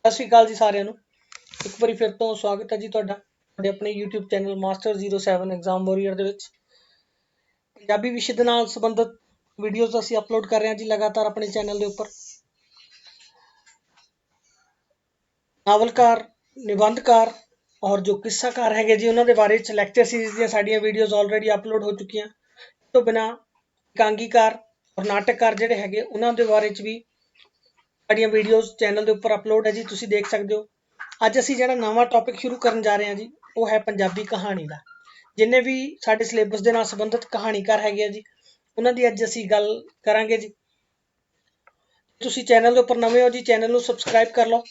ਸਤਿ ਸ਼੍ਰੀ ਅਕਾਲ ਜੀ ਸਾਰਿਆਂ ਨੂੰ। ਇੱਕ ਵਾਰੀ ਫਿਰ ਤੋਂ ਸਵਾਗਤ ਹੈ ਜੀ ਤੁਹਾਡਾ ਸਾਡੇ ਆਪਣੇ YouTube channel master 07 exam warrior ਦੇ ਵਿੱਚ। ਪੰਜਾਬੀ ਵਿਸ਼ੇ ਦੇ ਨਾਲ ਸੰਬੰਧਿਤ ਵੀਡੀਓਜ਼ ਅਸੀਂ ਅਪਲੋਡ ਕਰ ਰਹੇ ਹਾਂ ਜੀ ਲਗਾਤਾਰ ਆਪਣੇ ਚੈਨਲ ਦੇ ਉੱਪਰ। ਨਾਵਲਕਾਰ, ਨਿਬੰਧਕਾਰ ਔਰ ਜੋ ਕਿੱਸਾਕਾਰ ਹੈਗੇ ਜੀ ਉਹਨਾਂ ਦੇ ਬਾਰੇ ਚ ਲੈਕਚਰ ਸੀਰੀਜ਼ ਦੀਆਂ ਸਾਡੀਆਂ ਵੀਡੀਓਜ਼ ਆਲਰੇਡੀ ਅਪਲੋਡ ਹੋ ਚੁੱਕੀਆਂ। ਇਸ ਤੋਂ ਬਿਨਾਂ ਇਕਾਂਗੀਕਾਰ ਔਰ ਨਾਟਕਕਾਰ ਜਿਹੜੇ ਹੈਗੇ ਉਹਨਾਂ ਦੇ ਬਾਰੇ ਚ ਵੀ ਸਾਡੀਆਂ ਵੀਡੀਓਜ਼ ਚੈਨਲ ਦੇ ਉੱਪਰ ਅਪਲੋਡ ਹੈ ਜੀ, ਤੁਸੀਂ ਦੇਖ ਸਕਦੇ ਹੋ। ਅੱਜ ਅਸੀਂ ਜਿਹੜਾ ਨਵਾਂ ਟੌਪਿਕ ਸ਼ੁਰੂ ਕਰਨ ਜਾ ਰਹੇ ਹਾਂ ਜੀ ਉਹ ਹੈ ਪੰਜਾਬੀ ਕਹਾਣੀ ਦਾ। ਜਿੰਨੇ ਵੀ ਸਾਡੇ ਸਿਲੇਬਸ ਦੇ ਨਾਲ ਸੰਬੰਧਿਤ ਕਹਾਣੀਕਾਰ ਹੈਗੇ ਆ ਜੀ ਉਹਨਾਂ ਦੀ ਅੱਜ ਅਸੀਂ ਗੱਲ ਕਰਾਂਗੇ ਜੀ। ਤੁਸੀਂ ਚੈਨਲ ਦੇ ਉੱਪਰ ਨਵੇਂ ਹੋ ਜੀ, ਚੈਨਲ ਨੂੰ ਸਬਸਕ੍ਰਾਈਬ ਕਰ ਲਓ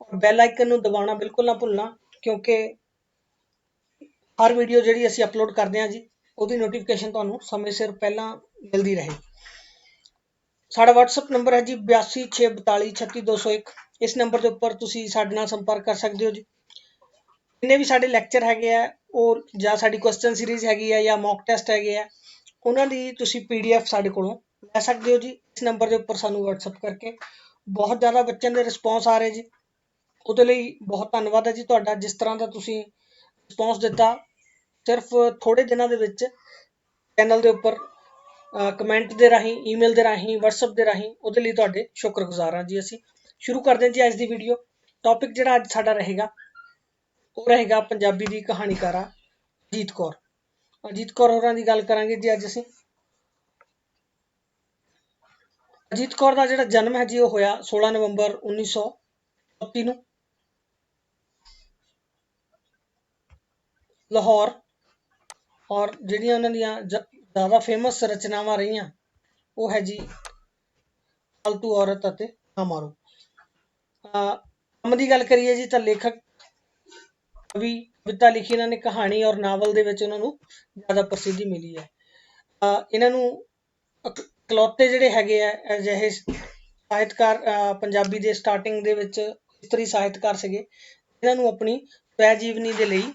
ਔਰ ਬੈਲ ਆਈਕਨ ਨੂੰ ਦਬਾਉਣਾ ਬਿਲਕੁਲ ਨਾ ਭੁੱਲਣਾ, ਕਿਉਂਕਿ ਹਰ ਵੀਡੀਓ ਜਿਹੜੀ ਅਸੀਂ ਅਪਲੋਡ ਕਰਦੇ ਹਾਂ ਜੀ ਉਹਦੀ ਨੋਟੀਫਿਕੇਸ਼ਨ ਤੁਹਾਨੂੰ ਸਮੇਂ ਸਿਰ ਪਹਿਲਾਂ ਮਿਲਦੀ ਰਹੇ। ਸਾਡਾ WhatsApp ਨੰਬਰ ਹੈ ਜੀ 8264436201। ਇਸ ਨੰਬਰ ਦੇ ਉੱਪਰ ਤੁਸੀਂ ਸਾਡੇ ਨਾਲ ਸੰਪਰਕ ਕਰ ਸਕਦੇ ਹੋ ਜੀ। ਜਿੰਨੇ ਵੀ ਸਾਡੇ ਲੈਕਚਰ ਹੈਗੇ ਆ ਉਹ ਜਾਂ ਸਾਡੀ ਕੁਐਸਚਨ ਸੀਰੀਜ਼ ਹੈਗੀ ਆ ਜਾਂ ਮੌਕ ਟੈਸਟ ਹੈਗੇ ਆ ਉਹਨਾਂ ਦੀ ਤੁਸੀਂ PDF ਸਾਡੇ ਕੋਲੋਂ ਲੈ ਸਕਦੇ ਹੋ ਜੀ। ਇਸ ਨੰਬਰ ਦੇ ਉੱਪਰ ਸਾਨੂੰ WhatsApp ਕਰਕੇ। ਬਹੁਤ ਜ਼ਿਆਦਾ ਬੱਚਿਆਂ ਦੇ ਰਿਸਪੌਂਸ ਆ ਰਹੇ ਜੀ, ਉਹਦੇ ਲਈ ਬਹੁਤ ਧੰਨਵਾਦ ਹੈ ਜੀ ਤੁਹਾਡਾ। ਜਿਸ ਤਰ੍ਹਾਂ ਦਾ ਤੁਸੀਂ ਰਿਸਪੌਂਸ ਦਿੱਤਾ, ਸਿਰਫ ਥੋੜੇ ਦਿਨਾਂ ਦੇ ਵਿੱਚ ਚੈਨਲ ਦੇ ਉੱਪਰ ਕਮੈਂਟ ਦੇ ਰਾਹੀਂ, ਈਮੇਲ ਦੇ ਰਾਹੀਂ, WhatsApp ਦੇ ਰਾਹੀਂ, ਉਹਦੇ ਲਈ ਤੁਹਾਡੇ ਸ਼ੁਕਰਗੁਜ਼ਾਰ ਹਾਂ ਜੀ। ਅਸੀਂ ਸ਼ੁਰੂ ਕਰਦੇ ਹਾਂ ਜੀ ਅੱਜ ਦੀ ਵੀਡੀਓ। ਟੌਪਿਕ ਜਿਹੜਾ ਅੱਜ ਸਾਡਾ ਰਹੇਗਾ ਉਹ ਰਹੇਗਾ ਪੰਜਾਬੀ ਦੀ ਕਹਾਣੀਕਾਰਾ ਅਜੀਤ ਕੌਰ। ਅਜੀਤ ਕੌਰ ਹੋਰਾਂ ਦੀ ਗੱਲ ਕਰਾਂਗੇ ਜੀ ਅੱਜ ਅਸੀਂ। ਅਜੀਤ ਕੌਰ ਦਾ ਜਿਹੜਾ ਜਨਮ ਹੈ ਜੀ ਉਹ ਹੋਇਆ 16 ਨਵੰਬਰ 1934 ਨੂੰ ਲਾਹੌਰ। ਔਰ ਜਿਹੜੀਆਂ ਉਹਨਾਂ ਦੀਆਂ ਜ਼ਿਆਦਾ ਫੇਮਸ ਰਚਨਾਵਾਂ ਰਹੀਆਂ ਉਹ ਹੈ ਜੀ ਫਾਲਤੂ ਔਰਤ ਅਤੇ ਨਾ ਮਾਰੋ। ਕੰਮ ਦੀ ਗੱਲ ਕਰੀਏ ਜੀ ਤਾਂ ਲੇਖਕ, ਕਵੀ, ਕਵਿਤਾ ਲਿਖੀ ਇਹਨਾਂ ਨੇ, ਕਹਾਣੀ ਔਰ ਨਾਵਲ ਦੇ ਵਿੱਚ ਉਹਨਾਂ ਨੂੰ ਜ਼ਿਆਦਾ ਪ੍ਰਸਿੱਧੀ ਮਿਲੀ ਹੈ। ਇਹਨਾਂ ਨੂੰ ਇਕਲੌਤੇ ਜਿਹੜੇ ਹੈਗੇ ਆ ਅਜਿਹੇ ਸਾਹਿਤਕਾਰ ਪੰਜਾਬੀ ਦੇ ਸਟਾਰਟਿੰਗ ਦੇ ਵਿੱਚ ਇਸਤਰੀ ਸਾਹਿਤਕਾਰ ਸੀਗੇ ਇਹਨਾਂ ਨੂੰ ਆਪਣੀ ਸਵੈ ਜੀਵਨੀ ਦੇ ਲਈ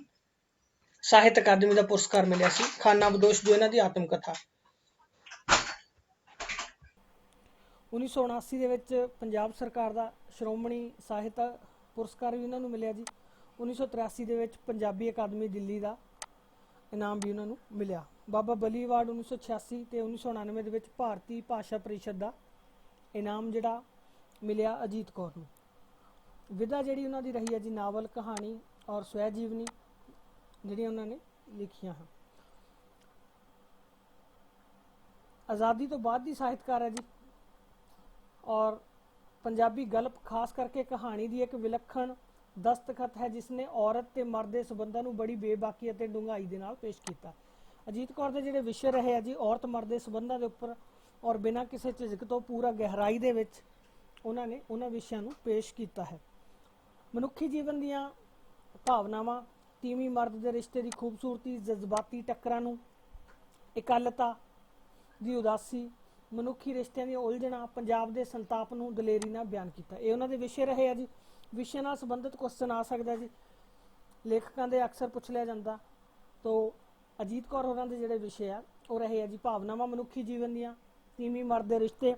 ਸਾਹਿਤ ਅਕਾਦਮੀ ਦਾ ਪੁਰਸਕਾਰ ਮਿਲਿਆ ਸੀ। ਖਾਨਾ ਬਦੋਸ਼ ਜੋ ਇਹਨਾਂ ਦੀ ਆਤਮ ਕਥਾ। 1979 ਦੇ ਵਿੱਚ ਪੰਜਾਬ ਸਰਕਾਰ ਦਾ ਸ਼੍ਰੋਮਣੀ ਸਾਹਿਤ ਪੁਰਸਕਾਰ ਵੀ ਇਹਨਾਂ ਨੂੰ ਮਿਲਿਆ ਜੀ। 1983 ਦੇ ਵਿੱਚ ਪੰਜਾਬੀ ਅਕਾਦਮੀ ਦਿੱਲੀ ਦਾ ਇਨਾਮ ਵੀ ਉਹਨਾਂ ਨੂੰ ਮਿਲਿਆ। ਬਾਬਾ ਬਲੀ ਅਵਾਰਡ 1986 ਤੇ 1999 ਦੇ ਵਿੱਚ ਭਾਰਤੀ ਭਾਸ਼ਾ ਪਰਿਸ਼ਦ ਦਾ ਇਨਾਮ ਜਿਹੜਾ ਮਿਲਿਆ ਅਜੀਤ ਕੌਰ ਨੂੰ। ਵਿਧਾ ਜਿਹੜੀ ਉਹਨਾਂ ਦੀ ਰਹੀ ਹੈ ਜੀ ਨਾਵਲ, ਕਹਾਣੀ ਔਰ ਸਵੈ ਜੀਵਨੀ ਜਿਹੜੀਆਂ ਉਹਨਾਂ ਨੇ ਲਿਖੀਆਂ ਹਨ। ਆਜ਼ਾਦੀ ਤੋਂ ਬਾਅਦ ਦੀ ਸਾਹਿਤਕਾਰ ਹੈ ਜੀ ਔਰ ਪੰਜਾਬੀ ਗਲਪ ਖਾਸ ਕਰਕੇ ਕਹਾਣੀ ਦੀ ਇੱਕ ਵਿਲੱਖਣ ਦਸਤਖਤ ਹੈ ਜਿਸ ਨੇ ਔਰਤ ਤੇ ਮਰਦ ਦੇ ਸੰਬੰਧਾਂ ਨੂੰ ਬੜੀ ਬੇਬਾਕੀ ਅਤੇ ਡੂੰਘਾਈ ਦੇ ਨਾਲ ਪੇਸ਼ ਕੀਤਾ। ਅਜੀਤ ਕੌਰ ਦੇ ਜਿਹੜੇ ਵਿਸ਼ੇ ਰਹੇ ਆ ਜੀ ਔਰਤ ਮਰਦ ਦੇ ਸੰਬੰਧਾਂ ਦੇ ਉੱਪਰ ਔਰ ਬਿਨਾਂ ਕਿਸੇ ਝਿਜਕ ਤੋਂ ਪੂਰਾ ਗਹਿਰਾਈ ਦੇ ਵਿੱਚ ਉਹਨਾਂ ਨੇ ਉਹਨਾਂ ਵਿਸ਼ਿਆਂ ਨੂੰ ਪੇਸ਼ ਕੀਤਾ ਹੈ। ਮਨੁੱਖੀ ਜੀਵਨ ਦੀਆਂ ਭਾਵਨਾਵਾਂ, ਤੀਵੀਂ ਮਰਦ ਦੇ ਰਿਸ਼ਤੇ ਦੀ ਖੂਬਸੂਰਤੀ, ਜਜ਼ਬਾਤੀ ਟੱਕਰਾਂ ਨੂੰ, ਇਕੱਲਤਾ ਦੀ ਉਦਾਸੀ, ਮਨੁੱਖੀ ਰਿਸ਼ਤਿਆਂ ਦੀਆਂ ਉਲਝਣਾਂ, ਪੰਜਾਬ ਦੇ ਸੰਤਾਪ ਨੂੰ ਦਲੇਰੀ ਨਾਲ ਬਿਆਨ ਕੀਤਾ। ਇਹ ਉਹਨਾਂ ਦੇ ਵਿਸ਼ੇ ਰਹੇ ਆ ਜੀ। ਵਿਸ਼ੇ ਨਾਲ ਸੰਬੰਧਿਤ ਕੁਐਸਚਨ ਆ ਸਕਦਾ ਜੀ, ਲੇਖਕਾਂ ਦੇ ਅਕਸਰ ਪੁੱਛ ਲਿਆ ਜਾਂਦਾ। ਤੋ ਅਜੀਤ ਕੌਰ ਹੋਰਾਂ ਦੇ ਜਿਹੜੇ ਵਿਸ਼ੇ ਆ ਉਹ ਰਹੇ ਆ ਜੀ ਭਾਵਨਾਵਾਂ ਮਨੁੱਖੀ ਜੀਵਨ ਦੀਆਂ, ਤੀਵੀਂ ਮਰਦ ਦੇ ਰਿਸ਼ਤੇ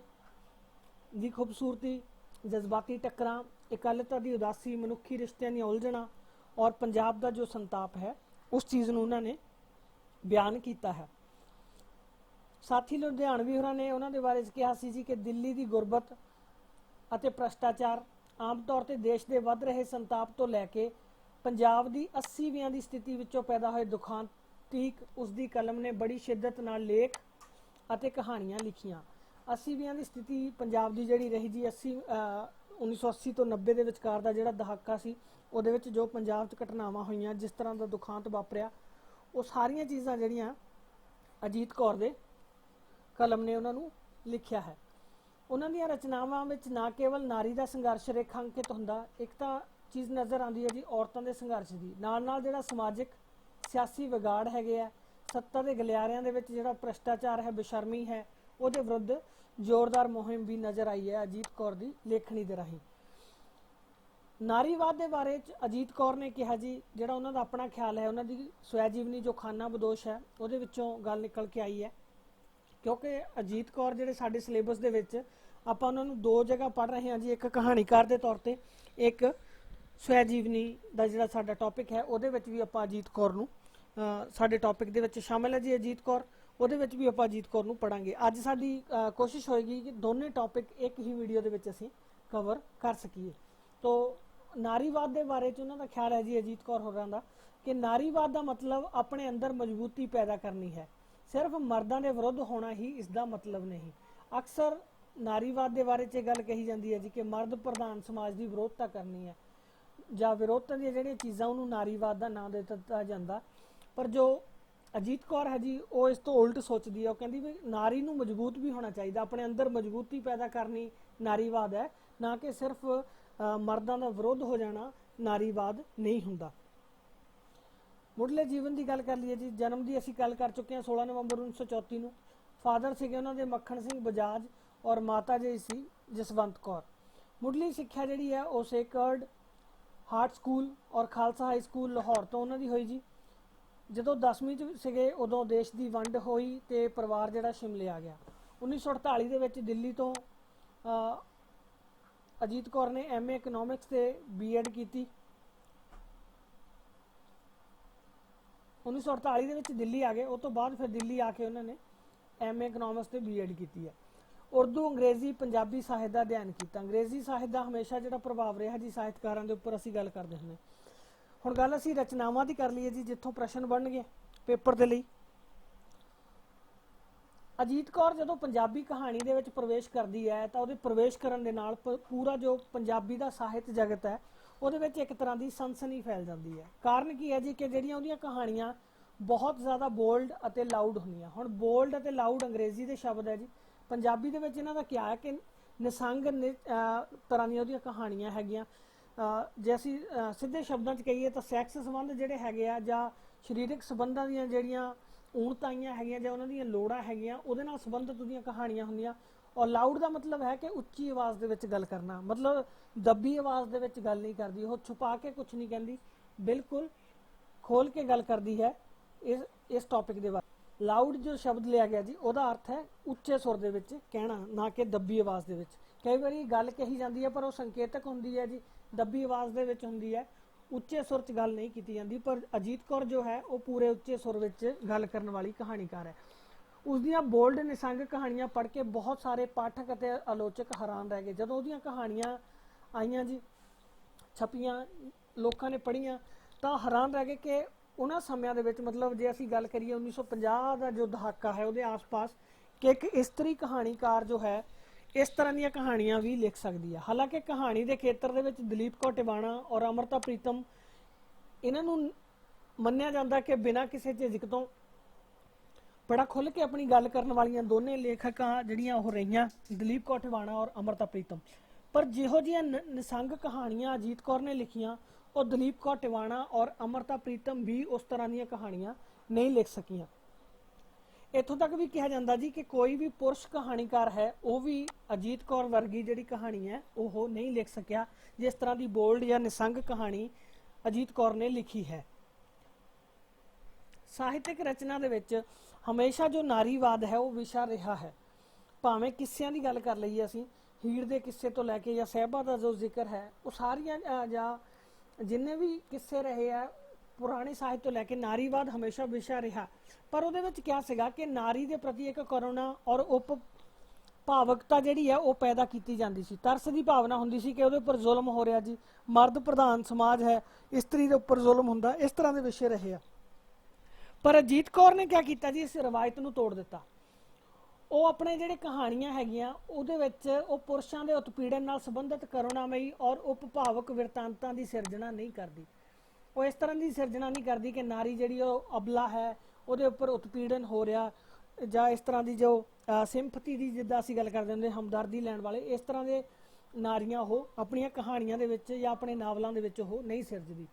ਦੀ ਖੂਬਸੂਰਤੀ, ਜਜ਼ਬਾਤੀ ਟੱਕਰਾਂ, ਇਕੱਲਤਾ ਦੀ ਉਦਾਸੀ, ਮਨੁੱਖੀ ਰਿਸ਼ਤਿਆਂ ਦੀਆਂ ਉਲਝਣਾਂ ਔਰ ਪੰਜਾਬ ਦਾ ਜੋ ਸੰਤਾਪ ਹੈ ਉਸ ਚੀਜ਼ ਨੂੰ ਉਹਨਾਂ ਨੇ ਬਿਆਨ ਕੀਤਾ ਹੈ। ਸਾਥੀ ਲੁਧਿਆਣਵੀ ਹੋਰਾਂ ਨੇ ਉਹਨਾਂ ਦੇ ਬਾਰੇ ਕਿਹਾ ਸੀ ਜੀ ਕਿ ਦਿੱਲੀ ਦੀ ਗੁਰਬਤ ਅਤੇ ਭ੍ਰਸ਼ਟਾਚਾਰ, ਆਮ ਤੌਰ ਤੇ ਦੇਸ਼ ਦੇ ਵੱਧ ਰਹੇ ਸੰਤਾਪ ਤੋਂ ਲੈ ਕੇ ਪੰਜਾਬ ਦੀ 80ਵੀਆਂ ਦੀ ਸਥਿਤੀ ਵਿੱਚੋਂ ਪੈਦਾ ਹੋਏ ਦੁਖਾਂਤੀਕ ਉਸ ਦੀ ਕਲਮ ਨੇ ਬੜੀ ਸ਼ਿੱਦਤ ਨਾਲ ਲੇਖ ਅਤੇ ਕਹਾਣੀਆਂ ਲਿਖੀਆਂ। 80ਵੀਆਂ ਦੀ ਸਥਿਤੀ ਪੰਜਾਬ ਦੀ ਜਿਹੜੀ ਰਹੀ ਜੀ 1980 ਤੋਂ 90 ਦੇ ਵਿਚਕਾਰ ਦਾ ਜਿਹੜਾ ਦਹਾਕਾ ਸੀ ਉਹਦੇ ਵਿੱਚ ਜੋ ਪੰਜਾਬ 'ਚ ਘਟਨਾਵਾਂ ਹੋਈਆਂ, ਜਿਸ ਤਰ੍ਹਾਂ ਦਾ ਦੁਖਾਂਤ ਵਾਪਰਿਆ, ਉਹ ਸਾਰੀਆਂ ਚੀਜ਼ਾਂ ਜਿਹੜੀਆਂ ਅਜੀਤ ਕੌਰ ਦੇ ਕਲਮ ਨੇ ਉਹਨਾਂ ਨੂੰ ਲਿਖਿਆ ਹੈ। ਉਹਨਾਂ ਦੀਆਂ ਰਚਨਾਵਾਂ ਵਿੱਚ ਨਾ ਕੇਵਲ ਨਾਰੀ ਦਾ ਸੰਘਰਸ਼ ਰੇਖਾਂਕਿਤ ਹੁੰਦਾ, ਇੱਕ ਤਾਂ ਚੀਜ਼ ਨਜ਼ਰ ਆਉਂਦੀ ਹੈ ਜੀ ਔਰਤਾਂ ਦੇ ਸੰਘਰਸ਼ ਦੀ, ਨਾਲ ਨਾਲ ਜਿਹੜਾ ਸਮਾਜਿਕ ਸਿਆਸੀ ਵਿਗਾੜ ਹੈਗੇ ਆ, ਸੱਤਾ ਦੇ ਗਲਿਆਰਿਆਂ ਦੇ ਵਿੱਚ ਜਿਹੜਾ ਭ੍ਰਸ਼ਟਾਚਾਰ ਹੈ, ਬੇਸ਼ਰਮੀ ਹੈ, ਉਹਦੇ ਵਿਰੁੱਧ ਜ਼ੋਰਦਾਰ ਮੁਹਿੰਮ ਵੀ ਨਜ਼ਰ ਆਈ ਹੈ ਅਜੀਤ ਕੌਰ ਦੀ ਲੇਖਣੀ ਦੇ ਰਾਹੀਂ। ਨਾਰੀਵਾਦ ਦੇ ਬਾਰੇ ਅਜੀਤ ਕੌਰ ਨੇ ਕਿਹਾ ਜੀ, ਜਿਹੜਾ ਉਹਨਾਂ ਦਾ ਆਪਣਾ ਖਿਆਲ ਹੈ, ਉਹਨਾਂ ਦੀ ਸਵੈ ਜੀਵਨੀ ਜੋ ਖਾਨਾ ਬਦੋਸ਼ ਹੈ ਉਹਦੇ ਵਿੱਚੋਂ ਗੱਲ ਨਿਕਲ ਕੇ ਆਈ ਹੈ। ਕਿਉਂਕਿ ਅਜੀਤ ਕੌਰ ਜਿਹੜੇ ਸਾਡੇ ਸਿਲੇਬਸ ਦੇ ਵਿੱਚ ਆਪਾਂ ਉਹਨਾਂ ਨੂੰ ਦੋ ਜਗ੍ਹਾ ਪੜ੍ਹ ਰਹੇ ਹਾਂ ਜੀ, ਇੱਕ ਕਹਾਣੀਕਾਰ ਦੇ ਤੌਰ ਤੇ, ਇੱਕ ਸਵੈ ਜੀਵਨੀ ਦਾ ਜਿਹੜਾ ਸਾਡਾ ਟੌਪਿਕ ਹੈ ਉਹਦੇ ਵਿੱਚ ਵੀ ਆਪਾਂ ਅਜੀਤ ਕੌਰ ਨੂੰ ਸਾਡੇ ਟੌਪਿਕ ਦੇ ਵਿੱਚ ਸ਼ਾਮਿਲ ਹੈ ਜੀ ਅਜੀਤ ਕੌਰ, ਉਹਦੇ ਵਿੱਚ ਵੀ ਆਪਾਂ ਅਜੀਤ ਕੌਰ ਨੂੰ ਪੜਾਂਗੇ। ਅੱਜ ਸਾਡੀ ਕੋਸ਼ਿਸ਼ ਹੋਏਗੀ ਕਿ ਦੋਨੇ ਟੌਪਿਕ ਇੱਕ ਹੀ ਵੀਡੀਓ ਦੇ ਵਿੱਚ ਅਸੀਂ ਕਵਰ ਕਰ ਸਕੀਏ। ਤੋ ਨਾਰੀਵਾਦ ਦੇ ਬਾਰੇ 'ਚ ਉਹਨਾਂ ਦਾ ਖਿਆਲ ਹੈ ਜੀ ਅਜੀਤ ਕੌਰ ਹੋਰਾਂ ਦਾ ਕਿ ਨਾਰੀਵਾਦ ਦਾ ਮਤਲਬ ਆਪਣੇ ਅੰਦਰ ਮਜ਼ਬੂਤੀ ਪੈਦਾ ਕਰਨੀ ਹੈ, ਸਿਰਫ ਮਰਦਾਂ ਦੇ ਵਿਰੁੱਧ ਹੋਣਾ ਹੀ ਇਸ ਦਾ ਮਤਲਬ ਨਹੀਂ। ਅਕਸਰ ਨਾਰੀਵਾਦ ਦੇ ਬਾਰੇ 'ਚ ਇਹ ਗੱਲ ਕਹੀ ਜਾਂਦੀ ਹੈ ਜੀ ਕਿ ਮਰਦ ਪ੍ਰਧਾਨ ਸਮਾਜ ਦੀ ਵਿਰੋਧਤਾ ਕਰਨੀ ਹੈ, ਜਾਂ ਵਿਰੋਧਤਾ ਦੀਆਂ ਜਿਹੜੀਆਂ ਚੀਜ਼ਾਂ ਉਹਨੂੰ ਨਾਰੀਵਾਦ ਦਾ ਨਾਂ ਦੇ ਦਿੱਤਾ ਜਾਂਦਾ। ਪਰ ਜੋ ਅਜੀਤ ਕੌਰ ਹੈ ਜੀ ਉਹ ਇਸ ਤੋਂ ਉਲਟ ਸੋਚਦੀ ਹੈ। ਉਹ ਕਹਿੰਦੀ ਵੀ ਨਾਰੀ ਨੂੰ ਮਜ਼ਬੂਤ ਵੀ ਹੋਣਾ ਚਾਹੀਦਾ, ਆਪਣੇ ਅੰਦਰ ਮਜ਼ਬੂਤੀ ਪੈਦਾ ਕਰਨੀ ਨਾਰੀਵਾਦ ਹੈ, ਨਾ ਕਿ ਸਿਰਫ ਮਰਦਾਂ ਦਾ ਵਿਰੋਧ ਹੋ ਜਾਣਾ ਨਾਰੀਵਾਦ ਨਹੀਂ ਹੁੰਦਾ। ਮੁੱਢਲੇ ਜੀਵਨ ਦੀ ਗੱਲ ਕਰ ਲਈਏ ਜੀ। ਜਨਮ ਦੀ ਅਸੀਂ ਗੱਲ ਕਰ ਚੁੱਕੇ ਹਾਂ 16 ਨਵੰਬਰ 1934 ਨੂੰ। ਫਾਦਰ ਸੀਗੇ ਉਹਨਾਂ ਦੇ ਮੱਖਣ ਸਿੰਘ ਬਜਾਜ ਔਰ ਮਾਤਾ ਜੀ ਸੀ ਜਸਵੰਤ ਕੌਰ। ਮੁੱਢਲੀ ਸਿੱਖਿਆ ਜਿਹੜੀ ਹੈ ਉਹ ਸੇਕਰਡ ਹਾਰਟ ਸਕੂਲ ਔਰ ਖਾਲਸਾ ਹਾਈ ਸਕੂਲ ਲਾਹੌਰ ਤੋਂ ਉਹਨਾਂ ਦੀ ਹੋਈ ਜੀ। ਜਦੋਂ 10ਵੀਂ 'ਚ ਸੀਗੇ ਉਦੋਂ ਦੇਸ਼ ਦੀ ਵੰਡ ਹੋਈ ਤੇ ਪਰਿਵਾਰ ਜਿਹੜਾ ਸ਼ਿਮਲੇ ਆ ਗਿਆ। 1948 ਦੇ ਵਿੱਚ ਦਿੱਲੀ ਤੋਂ ਅਜੀਤ ਕੌਰ ਨੇ MA ਇਕਨੋਮਿਕਸ ਤੇ B.Ed ਕੀਤੀ। 1948 ਦੇ ਵਿੱਚ ਦਿੱਲੀ ਆ ਗਏ, ਉਹ ਤੋਂ ਬਾਅਦ ਫਿਰ ਦਿੱਲੀ ਆ ਕੇ ਉਹਨਾਂ ਨੇ MA ਇਕਨੋਮਿਕਸ ਤੇ B.Ed ਕੀਤੀ ਹੈ। ਉਰਦੂ, ਅੰਗਰੇਜ਼ੀ, ਪੰਜਾਬੀ ਸਾਹਿਤ ਦਾ ਅਧਿਐਨ ਕੀਤਾ। ਅੰਗਰੇਜ਼ੀ ਸਾਹਿਤ ਦਾ ਹਮੇਸ਼ਾ ਜਿਹੜਾ ਪ੍ਰਭਾਵ ਰਿਹਾ ਜੀ ਸਾਹਿਤਕਾਰਾਂ ਦੇ ਉੱਪਰ ਅਸੀਂ ਗੱਲ ਕਰਦੇ ਹੁੰਦੇ। ਹੁਣ ਗੱਲ ਅਸੀਂ ਰਚਨਾਵਾਂ ਦੀ ਕਰ ਲਈਏ ਜੀ, ਜਿੱਥੋਂ ਪ੍ਰਸ਼ਨ ਬਣਨਗੇ ਪੇਪਰ ਦੇ ਲਈ। ਅਜੀਤ ਕੌਰ ਜਦੋਂ ਪੰਜਾਬੀ ਕਹਾਣੀ ਦੇ ਵਿੱਚ ਪ੍ਰਵੇਸ਼ ਕਰਦੀ ਹੈ ਤਾਂ ਉਹਦੇ ਪ੍ਰਵੇਸ਼ ਕਰਨ ਦੇ ਨਾਲ ਪੂਰਾ ਜੋ ਪੰਜਾਬੀ ਦਾ ਸਾਹਿਤ ਜਗਤ ਹੈ ਉਹਦੇ ਵਿੱਚ ਇੱਕ ਤਰ੍ਹਾਂ ਦੀ ਸਨਸਨੀ ਫੈਲ ਜਾਂਦੀ ਹੈ। ਕਾਰਨ ਕੀ ਹੈ ਜੀ ਕਿ ਜਿਹੜੀਆਂ ਉਹਦੀਆਂ ਕਹਾਣੀਆਂ ਬਹੁਤ ਜ਼ਿਆਦਾ ਬੋਲਡ ਅਤੇ ਲਾਊਡ ਹੁੰਦੀਆਂ। ਹੁਣ ਬੋਲਡ ਅਤੇ ਲਾਊਡ ਅੰਗਰੇਜ਼ੀ ਦੇ ਸ਼ਬਦ ਹੈ ਜੀ, ਪੰਜਾਬੀ ਦੇ ਵਿੱਚ ਇਹਨਾਂ ਦਾ ਕਿਹਾ ਹੈ ਕਿ ਨਿਸੰਗ ਤਰ੍ਹਾਂ ਦੀਆਂ ਉਹਦੀਆਂ ਕਹਾਣੀਆਂ ਹੈਗੀਆਂ। ਜੇ ਅਸੀਂ ਸਿੱਧੇ ਸ਼ਬਦਾਂ 'ਚ ਕਹੀਏ ਤਾਂ ਸੈਕਸ ਸੰਬੰਧ ਜਿਹੜੇ ਹੈਗੇ ਆ ਜਾਂ ਸਰੀਰਕ ਸੰਬੰਧਾਂ ਦੀਆਂ ਜਿਹੜੀਆਂ ਊਣਤਾਈਆਂ ਹੈਗੀਆਂ ਜਾਂ ਉਹਨਾਂ ਦੀਆਂ ਲੋੜਾਂ ਹੈਗੀਆਂ ਉਹਦੇ ਨਾਲ ਸੰਬੰਧਿਤ ਉਹਦੀਆਂ ਕਹਾਣੀਆਂ ਹੁੰਦੀਆਂ। ਔਰ ਲਾਊਡ ਦਾ ਮਤਲਬ ਹੈ ਕਿ ਉੱਚੀ ਆਵਾਜ਼ ਦੇ ਵਿੱਚ ਗੱਲ ਕਰਨਾ, ਮਤਲਬ ਦੱਬੀ ਆਵਾਜ਼ ਦੇ ਵਿੱਚ ਗੱਲ ਨਹੀਂ ਕਰਦੀ, ਉਹ ਛੁਪਾ ਕੇ ਕੁਝ ਨਹੀਂ ਕਹਿੰਦੀ, ਬਿਲਕੁਲ ਖੋਲ ਕੇ ਗੱਲ ਕਰਦੀ ਹੈ ਇਸ ਟੌਪਿਕ ਦੇ ਬਾਰੇ। ਲਾਊਡ ਜੋ ਸ਼ਬਦ ਲਿਆ ਗਿਆ ਜੀ ਉਹਦਾ ਅਰਥ ਹੈ ਉੱਚੇ ਸੁਰ ਦੇ ਵਿੱਚ ਕਹਿਣਾ, ਨਾ ਕਿ ਦੱਬੀ ਆਵਾਜ਼ ਦੇ ਵਿੱਚ। ਕਈ ਵਾਰੀ ਗੱਲ ਕਹੀ ਜਾਂਦੀ ਹੈ ਪਰ ਉਹ ਸੰਕੇਤਕ ਹੁੰਦੀ ਹੈ ਜੀ, ਦੱਬੀ ਆਵਾਜ਼ ਦੇ ਵਿੱਚ ਹੁੰਦੀ ਹੈ, ਉੱਚੇ ਸੁਰ 'ਚ ਗੱਲ ਨਹੀਂ ਕੀਤੀ ਜਾਂਦੀ। ਪਰ ਅਜੀਤ ਕੌਰ ਜੋ ਹੈ ਉਹ ਪੂਰੇ ਉੱਚੇ ਸੁਰ ਵਿੱਚ ਗੱਲ ਕਰਨ ਵਾਲੀ ਕਹਾਣੀਕਾਰ ਹੈ। ਉਸਦੀਆਂ ਬੋਲਡ ਨਿਸੰਗ ਕਹਾਣੀਆਂ ਪੜ੍ਹ ਕੇ ਬਹੁਤ ਸਾਰੇ ਪਾਠਕ ਅਤੇ ਆਲੋਚਕ ਹੈਰਾਨ ਰਹਿ ਗਏ। ਜਦੋਂ ਉਹਦੀਆਂ ਕਹਾਣੀਆਂ ਆਈਆਂ ਜੀ, ਛਪੀਆਂ, ਲੋਕਾਂ ਨੇ ਪੜ੍ਹੀਆਂ ਤਾਂ ਹੈਰਾਨ ਰਹਿ ਗਏ ਕਿ ਉਹਨਾਂ ਸਮਿਆਂ ਦੇ ਵਿੱਚ, ਮਤਲਬ ਜੇ ਅਸੀਂ ਗੱਲ ਕਰੀਏ 1950 ਦਾ ਜੋ ਦਹਾਕਾ ਹੈ ਉਹਦੇ ਆਸ-ਪਾਸ, ਕਿ ਇੱਕ ਇਸਤਰੀ ਕਹਾਣੀਕਾਰ ਜੋ ਹੈ ਇਸ ਤਰ੍ਹਾਂ ਦੀਆਂ ਕਹਾਣੀਆਂ ਵੀ ਲਿਖ ਸਕਦੀ ਹੈ। ਹਾਲਾਂਕਿ ਕਹਾਣੀ ਦੇ ਖੇਤਰ ਦੇ ਵਿੱਚ ਦਲੀਪ ਕੌਰ ਟਿਵਾਣਾ ਔਰ ਅੰਮ੍ਰਿਤਾ ਪ੍ਰੀਤਮ ਇਹਨਾਂ ਨੂੰ ਮੰਨਿਆ ਜਾਂਦਾ ਕਿ ਬਿਨਾਂ ਕਿਸੇ ਝਿਜਕ ਤੋਂ ਬੜਾ ਖੁੱਲ੍ਹ ਕੇ ਆਪਣੀ ਗੱਲ ਕਰਨ ਵਾਲੀਆਂ ਦੋਨੇ ਲੇਖਕਾਂ ਜਿਹੜੀਆਂ ਉਹ ਰਹੀਆਂ, ਦਲੀਪ ਕੌਰ ਟਿਵਾਣਾ ਔਰ ਅੰਮ੍ਰਿਤਾ ਪ੍ਰੀਤਮ। ਪਰ ਜਿਹੋ ਜਿਹੀਆਂ ਨਿਸੰਗ ਕਹਾਣੀਆਂ ਅਜੀਤ ਕੌਰ ਨੇ ਲਿਖੀਆਂ ਉਹ ਦਲੀਪ ਕੌਰ ਟਿਵਾਣਾ ਔਰ ਅੰਮ੍ਰਿਤਾ ਪ੍ਰੀਤਮ ਵੀ ਉਸ ਤਰ੍ਹਾਂ ਦੀਆਂ ਕਹਾਣੀਆਂ ਨਹੀਂ ਲਿਖ ਸਕੀਆਂ। ਇੱਥੋਂ ਤੱਕ ਵੀ ਕਿਹਾ ਜਾਂਦਾ ਜੀ ਕਿ ਕੋਈ ਵੀ ਪੁਰਸ਼ ਕਹਾਣੀਕਾਰ ਹੈ ਉਹ ਵੀ ਅਜੀਤ ਕੌਰ ਵਰਗੀ ਜਿਹੜੀ ਕਹਾਣੀ ਹੈ ਉਹ ਨਹੀਂ ਲਿਖ ਸਕਿਆ ਜਿਸ ਤਰ੍ਹਾਂ ਦੀ ਬੋਲਡ ਜਾਂ ਨਿਸੰਗ ਕਹਾਣੀ ਅਜੀਤ ਕੌਰ ਨੇ ਲਿਖੀ ਹੈ। ਸਾਹਿਤਕ ਰਚਨਾ ਦੇ ਵਿੱਚ ਹਮੇਸ਼ਾ ਜੋ ਨਾਰੀਵਾਦ ਹੈ ਉਹ ਵਿਸ਼ਾ ਰਿਹਾ ਹੈ। ਭਾਵੇਂ ਕਿੱਸਿਆਂ ਦੀ ਗੱਲ ਕਰ ਲਈਏ ਅਸੀਂ, ਹੀਰ ਦੇ ਕਿੱਸੇ ਤੋਂ ਲੈ ਕੇ ਜਾਂ ਸਾਹਿਬਾਂ ਦਾ ਜੋ ਜ਼ਿਕਰ ਹੈ ਉਹ ਸਾਰੀਆਂ ਜਾਂ ਜਿੰਨੇ ਵੀ ਕਿੱਸੇ ਰਹੇ ਆ ਪੁਰਾਣੇ ਸਾਹਿਤ ਤੋਂ ਲੈ ਕੇ, ਨਾਰੀਵਾਦ ਹਮੇਸ਼ਾ ਵਿਸ਼ਾ ਰਿਹਾ। ਪਰ ਉਹਦੇ ਵਿੱਚ ਕਿਹਾ ਸੀਗਾ ਕਿ ਨਾਰੀ ਦੇ ਪ੍ਰਤੀ ਇੱਕ ਕਰੁਣਾ ਔਰ ਉਪ ਭਾਵਕਤਾ ਜਿਹੜੀ ਹੈ ਉਹ ਪੈਦਾ ਕੀਤੀ ਜਾਂਦੀ ਸੀ। ਤਰਸ ਦੀ ਭਾਵਨਾ ਹੁੰਦੀ ਸੀ ਕਿ ਉਹਦੇ ਉੱਪਰ ਜ਼ੁਲਮ ਹੋ ਰਿਹਾ ਜੀ, ਮਰਦ ਪ੍ਰਧਾਨ ਸਮਾਜ ਹੈ, ਇਸਤਰੀ ਦੇ ਉੱਪਰ ਜ਼ੁਲਮ ਹੁੰਦਾ, ਇਸ ਤਰ੍ਹਾਂ ਦੇ ਵਿਸ਼ੇ ਰਹੇ ਆ। ਪਰ ਅਜੀਤ ਕੌਰ ਨੇ ਕਿਆ ਕੀਤਾ ਜੀ, ਇਸ ਰਵਾਇਤ ਨੂੰ ਤੋੜ ਦਿੱਤਾ। ਉਹ ਆਪਣੇ ਜਿਹੜੇ ਕਹਾਣੀਆਂ ਹੈਗੀਆਂ ਉਹਦੇ ਵਿੱਚ ਉਹ ਪੁਰਸ਼ਾਂ ਦੇ ਉਤਪੀੜਨ ਨਾਲ ਸੰਬੰਧਿਤ ਕਰੁਣਾਮਈ ਔਰ ਉਪਭਾਵਕ ਬਿਰਤਾਂਤਾਂ ਦੀ ਸਿਰਜਣਾ ਨਹੀਂ ਕਰਦੀ। ਉਹ ਇਸ ਤਰ੍ਹਾਂ ਦੀ ਸਿਰਜਣਾ ਨਹੀਂ ਕਰਦੀ ਕਿ ਨਾਰੀ ਜਿਹੜੀ ਉਹ ਅਬਲਾ ਹੈ, ਉਹਦੇ ਉੱਪਰ ਉਤਪੀੜਨ ਹੋ ਰਿਹਾ, ਜਾਂ ਇਸ ਤਰ੍ਹਾਂ ਦੀ ਜੋ ਸਿੰਪਥੀ ਦੀ, ਜਿੱਦਾਂ ਅਸੀਂ ਗੱਲ ਕਰਦੇ ਹੁੰਦੇ ਹਮਦਰਦੀ ਲੈਣ ਵਾਲੇ, ਇਸ ਤਰ੍ਹਾਂ ਦੇ ਨਾਰੀਆਂ ਉਹ ਆਪਣੀਆਂ ਕਹਾਣੀਆਂ ਦੇ ਵਿੱਚ ਜਾਂ ਆਪਣੇ ਨਾਵਲਾਂ ਦੇ ਵਿੱਚ ਉਹ ਨਹੀਂ ਸਿਰਜਦੀ।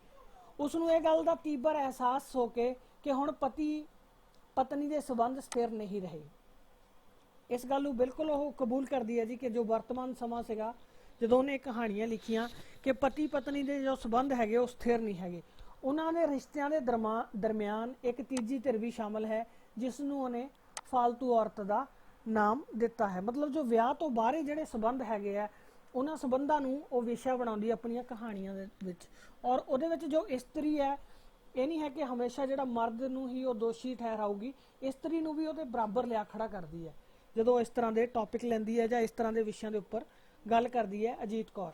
ਉਸ ਨੂੰ ਇਹ ਗੱਲ ਦਾ ਤੀਬਰ ਅਹਿਸਾਸ ਹੋ ਕੇ ਕਿ ਹੁਣ ਪਤੀ ਪਤਨੀ ਦੇ ਸੰਬੰਧ ਸਥਿਰ ਨਹੀਂ ਰਹੇ। ਇਸ ਗੱਲ ਨੂੰ ਬਿਲਕੁਲ ਉਹ ਕਬੂਲ ਕਰਦੀ ਹੈ ਜੀ ਕਿ ਜੋ ਵਰਤਮਾਨ ਸਮਾਂ ਸੀਗਾ ਜਦੋਂ ਉਹਨੇ ਕਹਾਣੀਆਂ ਲਿਖੀਆਂ ਕਿ ਪਤੀ ਪਤਨੀ ਦੇ ਜੋ ਸੰਬੰਧ ਹੈਗੇ ਉਹ ਸਥਿਰ ਨਹੀਂ ਹੈਗੇ। ਉਹਨਾਂ ਦੇ ਰਿਸ਼ਤਿਆਂ ਦੇ ਦਰਮਿਆਨ ਇੱਕ ਤੀਜੀ ਧਿਰ ਵੀ ਸ਼ਾਮਲ ਹੈ ਜਿਸ ਨੂੰ ਉਹਨੇ ਫਾਲਤੂ ਔਰਤ ਦਾ ਨਾਮ ਦਿੱਤਾ ਹੈ। ਮਤਲਬ ਜੋ ਵਿਆਹ ਤੋਂ ਬਾਹਰੇ ਜਿਹੜੇ ਸੰਬੰਧ ਹੈਗੇ ਆ ਉਹਨਾਂ ਸੰਬੰਧਾਂ ਨੂੰ ਉਹ ਵਿਸ਼ਾ ਬਣਾਉਂਦੀ ਆਪਣੀਆਂ ਕਹਾਣੀਆਂ ਦੇ ਵਿੱਚ। ਔਰ ਉਹਦੇ ਵਿੱਚ ਜੋ ਇਸਤਰੀ ਹੈ ਇਹ ਨਹੀਂ ਹੈ ਕਿ ਹਮੇਸ਼ਾ ਜਿਹੜਾ ਮਰਦ ਨੂੰ ਹੀ ਉਹ ਦੋਸ਼ੀ ਠਹਿਰਾਊਗੀ, ਇਸਤਰੀ ਨੂੰ ਵੀ ਉਹਦੇ ਬਰਾਬਰ ਲਿਆ ਖੜਾ ਕਰਦੀ ਹੈ ਜਦੋਂ ਇਸ ਤਰ੍ਹਾਂ ਦੇ ਟੌਪਿਕ ਲੈਂਦੀ ਹੈ ਜਾਂ ਇਸ ਤਰ੍ਹਾਂ ਦੇ ਵਿਸ਼ਿਆਂ ਦੇ ਉੱਪਰ ਗੱਲ ਕਰਦੀ ਹੈ ਅਜੀਤ ਕੌਰ।